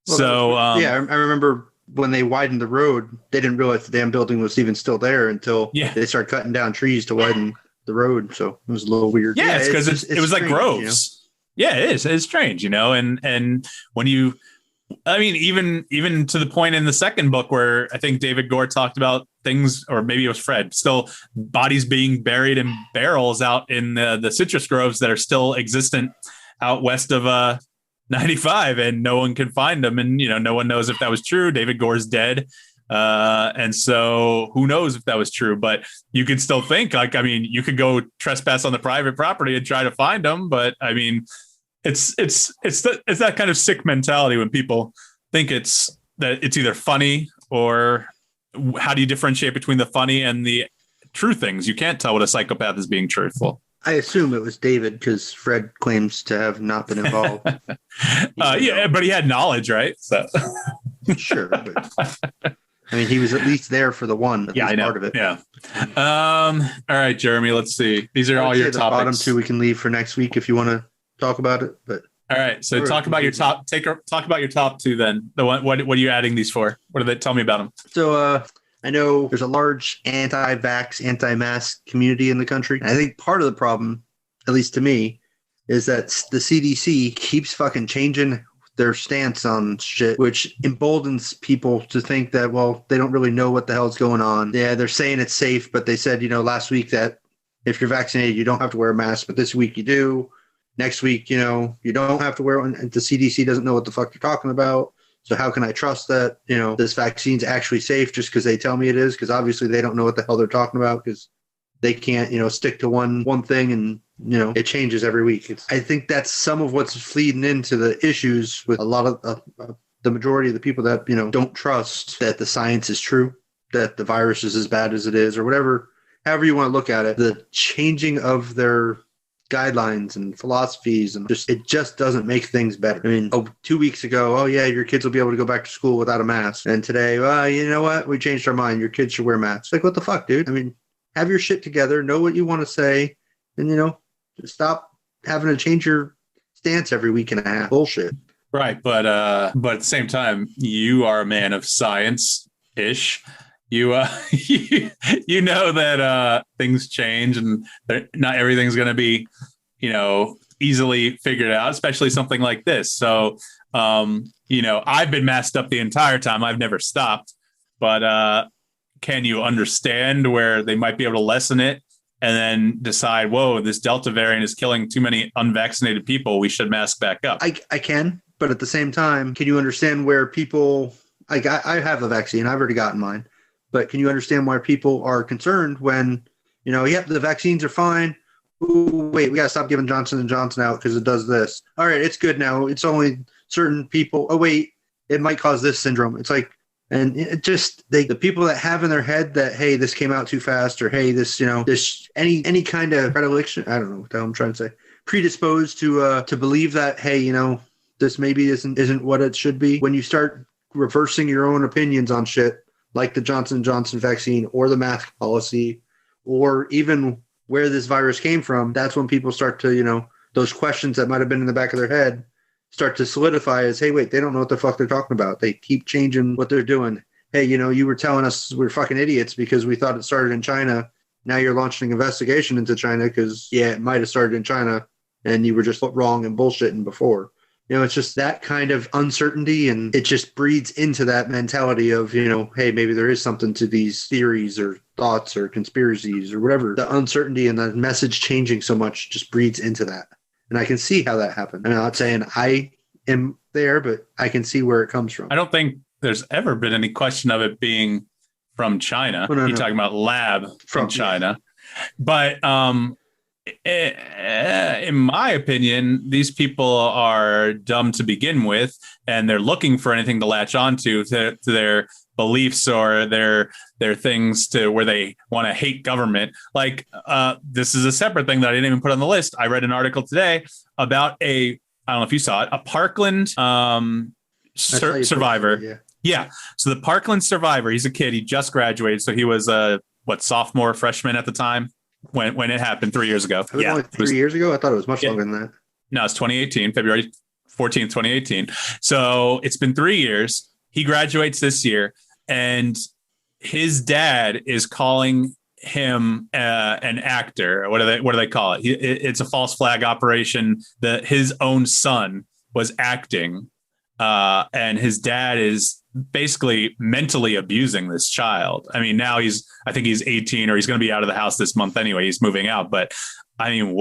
Speaker 2: Well,
Speaker 1: I remember when they widened the road, they didn't realize the damn building was even still there until they started cutting down trees to widen the road. So it was a little weird.
Speaker 2: Yeah, it's because it was strange, like groves. Yeah, it is. It's strange, and when you, I mean, even to the point in the second book where I think David Gore talked about things, or maybe it was Fred, still bodies being buried in barrels out in the citrus groves that are still existent out west of 95, and no one can find them. And, no one knows if that was true. David Gore's dead. And so who knows if that was true, but you could still think you could go trespass on the private property and try to find them. But I mean, it's that kind of sick mentality when people think it's either funny, or how do you differentiate between the funny and the true things? You can't tell what a psychopath is being truthful.
Speaker 1: I assume it was David, because Fred claims to have not been involved.
Speaker 2: But he had knowledge, right? So
Speaker 1: sure. But, I mean, he was at least there for the one.
Speaker 2: I know.
Speaker 1: Part of it.
Speaker 2: Yeah. All right, Jeremy. Let's see. These are all your topics. The bottom
Speaker 1: two we can leave for next week if you want to talk about it. But
Speaker 2: all right. So talk about your top. Talk about your top two then. The one. What are you adding these for? What do they tell me about them?
Speaker 1: So I know there's a large anti-vax, anti-mask community in the country. I think part of the problem, at least to me, is that the CDC keeps fucking changing their stance on shit, which emboldens people to think that, well, they don't really know what the hell's going on. Yeah, they're saying it's safe, but they said, last week that if you're vaccinated, you don't have to wear a mask, but this week you do. Next week, you don't have to wear one. And the CDC doesn't know what the fuck you're talking about. So how can I trust that, this vaccine's actually safe just because they tell me it is? Because obviously they don't know what the hell they're talking about, because they can't, stick to one thing, and it changes every week. I think that's some of what's feeding into the issues with a lot of the majority of the people that don't trust that the science is true, that the virus is as bad as it is, or whatever, however you want to look at it. The changing of their guidelines and philosophies, and it just doesn't make things better. I mean, 2 weeks ago, oh yeah, your kids will be able to go back to school without a mask, and today, well, you know what, we changed our mind, your kids should wear masks. Like, what the fuck, dude? I mean, have your shit together, know what you want to say, and just stop having to change your stance every week and a half. Bullshit.
Speaker 2: Right, but at the same time, you are a man of science-ish. You you know that things change, and not everything's going to be easily figured out, especially something like this. So I've been masked up the entire time. I've never stopped, but can you understand where they might be able to lessen it and then decide, whoa, this Delta variant is killing too many unvaccinated people, we should mask back up? I
Speaker 1: can, but at the same time, can you understand where people, like, I have the vaccine, I've already gotten mine. But can you understand why people are concerned when, yep, the vaccines are fine. Ooh, wait, we got to stop giving Johnson & Johnson out because it does this. All right, it's good now. It's only certain people. Oh, wait, it might cause this syndrome. It's like, and it just, the people that have in their head that, hey, this came out too fast, or hey, this, this, any kind of predilection, I don't know what the hell I'm trying to say, predisposed to believe that, hey, this maybe isn't what it should be. When you start reversing your own opinions on shit, like the Johnson & Johnson vaccine or the mask policy, or even where this virus came from, that's when people start to, those questions that might have been in the back of their head start to solidify as, hey, wait, they don't know what the fuck they're talking about. They keep changing what they're doing. Hey, you were telling us we're fucking idiots because we thought it started in China. Now you're launching an investigation into China because, yeah, it might have started in China and you were just wrong and bullshitting before. It's just that kind of uncertainty, and it just breeds into that mentality of, hey, maybe there is something to these theories or thoughts or conspiracies or whatever. The uncertainty and the message changing so much just breeds into that. And I can see how that happened. I'm not saying I am there, but I can see where it comes from.
Speaker 2: I don't think there's ever been any question of it being from China.
Speaker 1: Well,
Speaker 2: You're talking about lab from China. Yeah. But in my opinion, these people are dumb to begin with, and they're looking for anything to latch onto to their beliefs or their things to where they want to hate government. Like this is a separate thing that I didn't even put on the list. I read an article today about I don't know if you saw it, a Parkland survivor. Yeah. So the Parkland survivor, he's a kid. He just graduated. So he was sophomore, freshman at the time. When it happened 3 years ago.
Speaker 1: Yeah. Only 3 years ago? I thought it was much longer than that.
Speaker 2: No, it's 2018, February 14th, 2018. So it's been 3 years. He graduates this year, and his dad is calling him an actor. What do they call it? It's a false flag operation that his own son was acting. And his dad is basically mentally abusing this child. I mean, now I think he's 18, or he's going to be out of the house this month anyway. He's moving out. But I mean,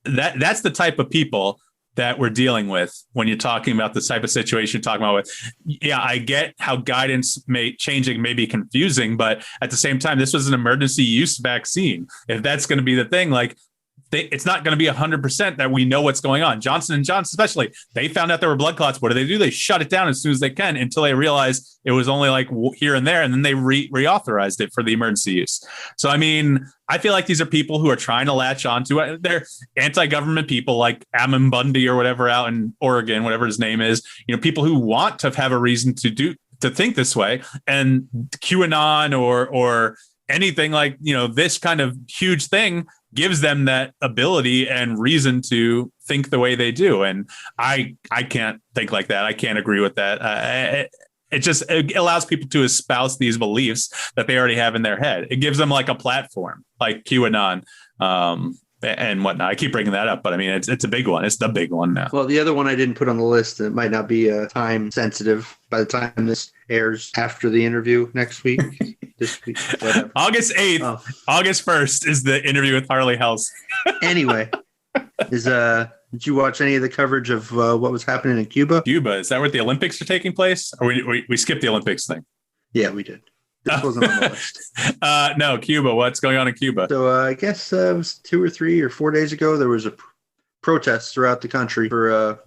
Speaker 2: that's the type of people that we're dealing with when you're talking about the type of situation you're talking about with. Yeah, I get how guidance changing may be confusing, but at the same time, this was an emergency use vaccine. If that's going to be the thing, like, it's not going to be 100% that we know what's going on. Johnson & Johnson, especially, they found out there were blood clots. What do? They shut it down as soon as they can until they realized it was only like here and there. And then they reauthorized it for the emergency use. So, I mean, I feel like these are people who are trying to latch onto it. They're anti-government people like Ammon Bundy or whatever out in Oregon, whatever his name is, people who want to have a reason to think this way. And QAnon or anything like, this kind of huge thing gives them that ability and reason to think the way they do. And I can't think like that. I can't agree with that. It allows people to espouse these beliefs that they already have in their head. It gives them like a platform, like QAnon and whatnot. I keep bringing that up, but I mean, it's a big one. It's the big one now.
Speaker 1: Well, the other one I didn't put on the list, it might not be time sensitive by the time this airs after the interview next week. This week, whatever.
Speaker 2: August 8th, August 1st is the interview with Harley Hels.
Speaker 1: Anyway, did you watch any of the coverage of what was happening in Cuba?
Speaker 2: Cuba, is that where the Olympics are taking place? Or we skipped the Olympics thing?
Speaker 1: Yeah, we did. This wasn't on the list.
Speaker 2: No, Cuba. What's going on in Cuba?
Speaker 1: So I guess it was 2 or 3 or 4 days ago. There was a protest throughout the country for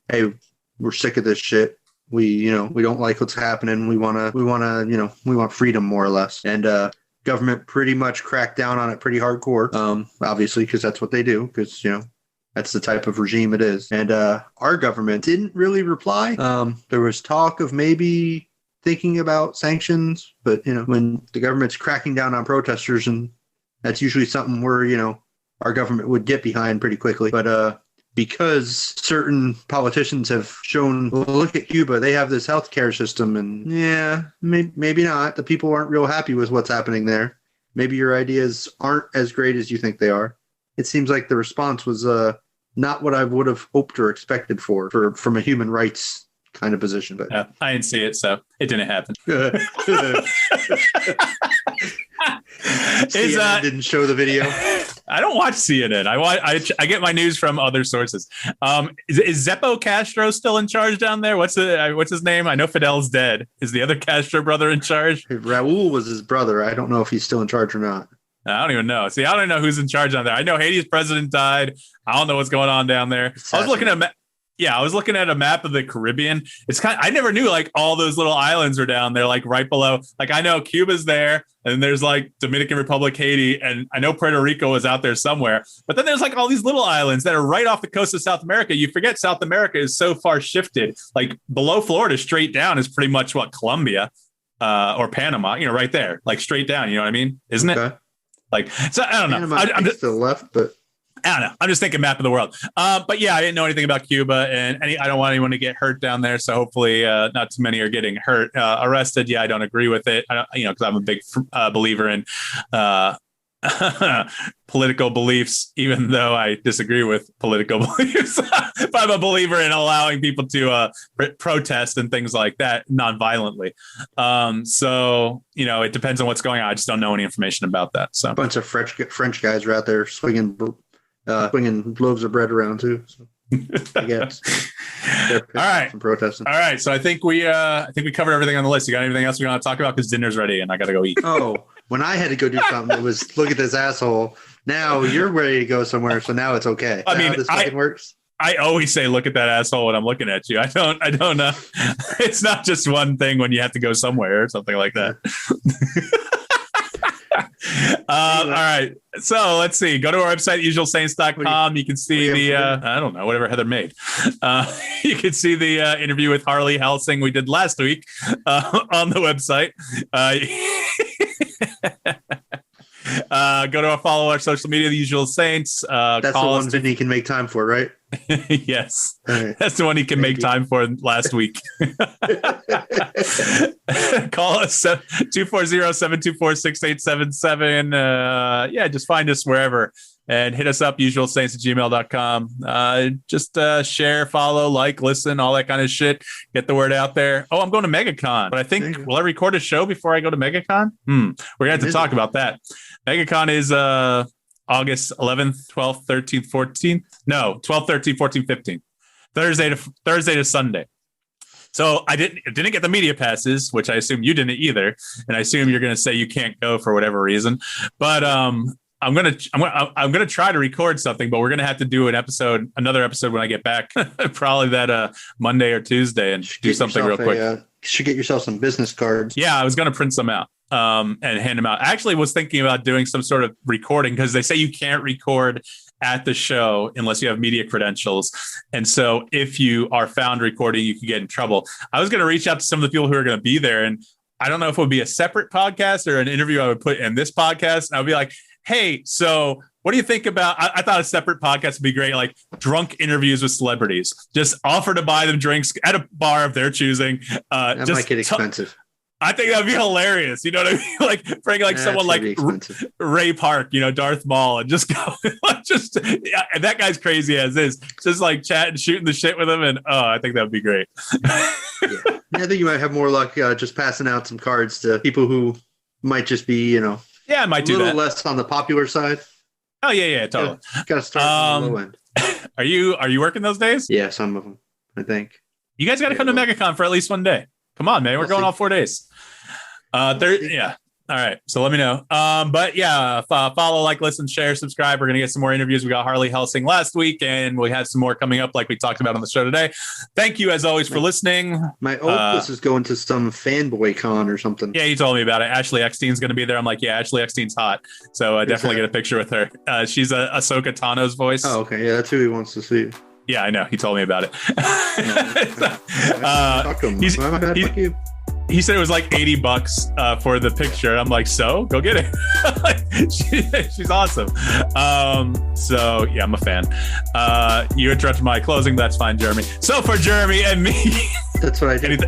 Speaker 1: hey, we're sick of this shit. We don't like what's happening. We want freedom, more or less. And government pretty much cracked down on it pretty hardcore. Obviously, because that's what they do. Because that's the type of regime it is. And our government didn't really reply. There was talk of maybe thinking about sanctions, but when the government's cracking down on protesters, and that's usually something where our government would get behind pretty quickly. But because certain politicians have shown, well, look at Cuba, they have this healthcare system, and maybe not. The people aren't real happy with what's happening there. Maybe your ideas aren't as great as you think they are. It seems like the response was not what I would have hoped or expected from a human rights kind of position. But
Speaker 2: I didn't see it, so it didn't happen.
Speaker 1: CNN didn't show the video.
Speaker 2: I don't watch CNN. I get my news from other sources. Is Zeppo Castro still in charge down there? What's his name? I know Fidel's dead. Is the other Castro brother in charge?
Speaker 1: Raul was his brother. I don't know if he's still in charge or not.
Speaker 2: I don't even know. See, I don't know who's in charge down there. I know Haiti's president died. I don't know what's going on down there. I was looking at a map of the Caribbean. I never knew like all those little islands are down there, like right below. Like I know Cuba's there, and there's like Dominican Republic, Haiti, and I know Puerto Rico is out there somewhere. But then there's like all these little islands that are right off the coast of South America. You forget South America is so far shifted. Like below Florida, straight down is pretty much what Colombia or Panama. Right there, like straight down. You know what I mean? Isn't it? Like so, I don't know. I'm just
Speaker 1: to the left, but.
Speaker 2: I don't know. I'm just thinking map of the world. But yeah, I didn't know anything about Cuba, and I don't want anyone to get hurt down there. So hopefully not too many are getting hurt, arrested. Yeah, I don't agree with it. Because I'm a big believer in political beliefs, even though I disagree with political beliefs. But I'm a believer in allowing people to protest and things like that non-violently. So, it depends on what's going on. I just don't know any information about that. So
Speaker 1: a bunch of French guys are out there swinging loaves of bread around too. So I guess.
Speaker 2: All right.
Speaker 1: From protesting.
Speaker 2: All right. So I think we covered everything on the list. You got anything else we want to talk about? Because dinner's ready and I got to go eat.
Speaker 1: Oh, when I had to go do something, it was look at this asshole. Now you're ready to go somewhere, so now it's okay.
Speaker 2: I mean,
Speaker 1: how this fucking works.
Speaker 2: I always say, look at that asshole when I'm looking at you. I don't know. It's not just one thing when you have to go somewhere or something like that. All right. So let's see. Go to our website, usualsaints.com. You can see I don't know, whatever Heather made. You can see the interview with Harley Helsing we did last week on the website. Go to follow our social media, The Usual Saints.
Speaker 1: That's the one that he can make time for, right?
Speaker 2: Yes.
Speaker 1: Right.
Speaker 2: That's the one he can make time for last week. Call us 240-724-6877. Just find us wherever and hit us up, usualsaints@gmail.com. Just share, follow, like, listen, all that kind of shit. Get the word out there. Oh, I'm going to MegaCon, but I think, will I record a show before I go to MegaCon? We're going to have to talk about that. MegaCon is August 11th, 12th, 13th, 14th. No, 12th, 13th, 14th, 15th. Thursday to Sunday. So I didn't get the media passes, which I assume you didn't either, and I assume you're going to say you can't go for whatever reason. But I'm gonna try to record something, but we're gonna have to do another episode when I get back, probably that Monday or Tuesday, and do something real quick.
Speaker 1: Should get yourself some business cards.
Speaker 2: Yeah, I was gonna print some out and hand them out. I actually was thinking about doing some sort of recording because they say you can't record at the show unless you have media credentials. And so if you are found recording, you can get in trouble. I was going to reach out to some of the people who are going to be there. And I don't know if it would be a separate podcast or an interview I would put in this podcast. And I'll be like, hey, so what do you think about, I thought a separate podcast would be great. Like drunk interviews with celebrities, just offer to buy them drinks at a bar of their choosing.
Speaker 1: That might get expensive.
Speaker 2: I think that'd be hilarious. You know what I mean? Like bring someone like Ray Park, Darth Maul, and just go, and that guy's crazy as is, just like chatting, shooting the shit with him, and I think that would be great.
Speaker 1: I think you might have more luck just passing out some cards to people who might just be,
Speaker 2: I might do that.
Speaker 1: A little less on the popular side.
Speaker 2: Oh yeah, totally.
Speaker 1: Got to start on the low end.
Speaker 2: Are you working those days?
Speaker 1: Yeah, some of them, I think.
Speaker 2: You guys got to come to MegaCon for at least one day. Come on, man. We're going all 4 days. Yeah. All right. So let me know. But yeah, follow, like, listen, share, subscribe. We're going to get some more interviews. We got Harley Helsing last week, and we have some more coming up like we talked about on the show today. Thank you, as always, for listening.
Speaker 1: My oldest is going to some fanboy con or something.
Speaker 2: Yeah, you told me about it. Ashley Eckstein's going to be there. I'm like, yeah, Ashley Eckstein's hot. So definitely get a picture with her. She's Ahsoka Tano's voice.
Speaker 1: Oh, okay. Yeah, that's who he wants to see.
Speaker 2: Yeah, I know. He told me about it.
Speaker 1: Fuck you.
Speaker 2: He said it was like $80 for the picture. I'm like, so go get it. She's awesome. So yeah, I'm a fan. You interrupted my closing. That's fine, Jeremy. So for Jeremy and me,
Speaker 1: that's what I did.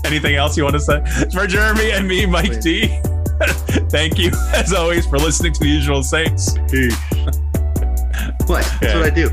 Speaker 2: Anything else you want to say? For Jeremy and me, Mike D. Thank you, as always, for listening to The Usual Saints.
Speaker 1: What? That's what I do.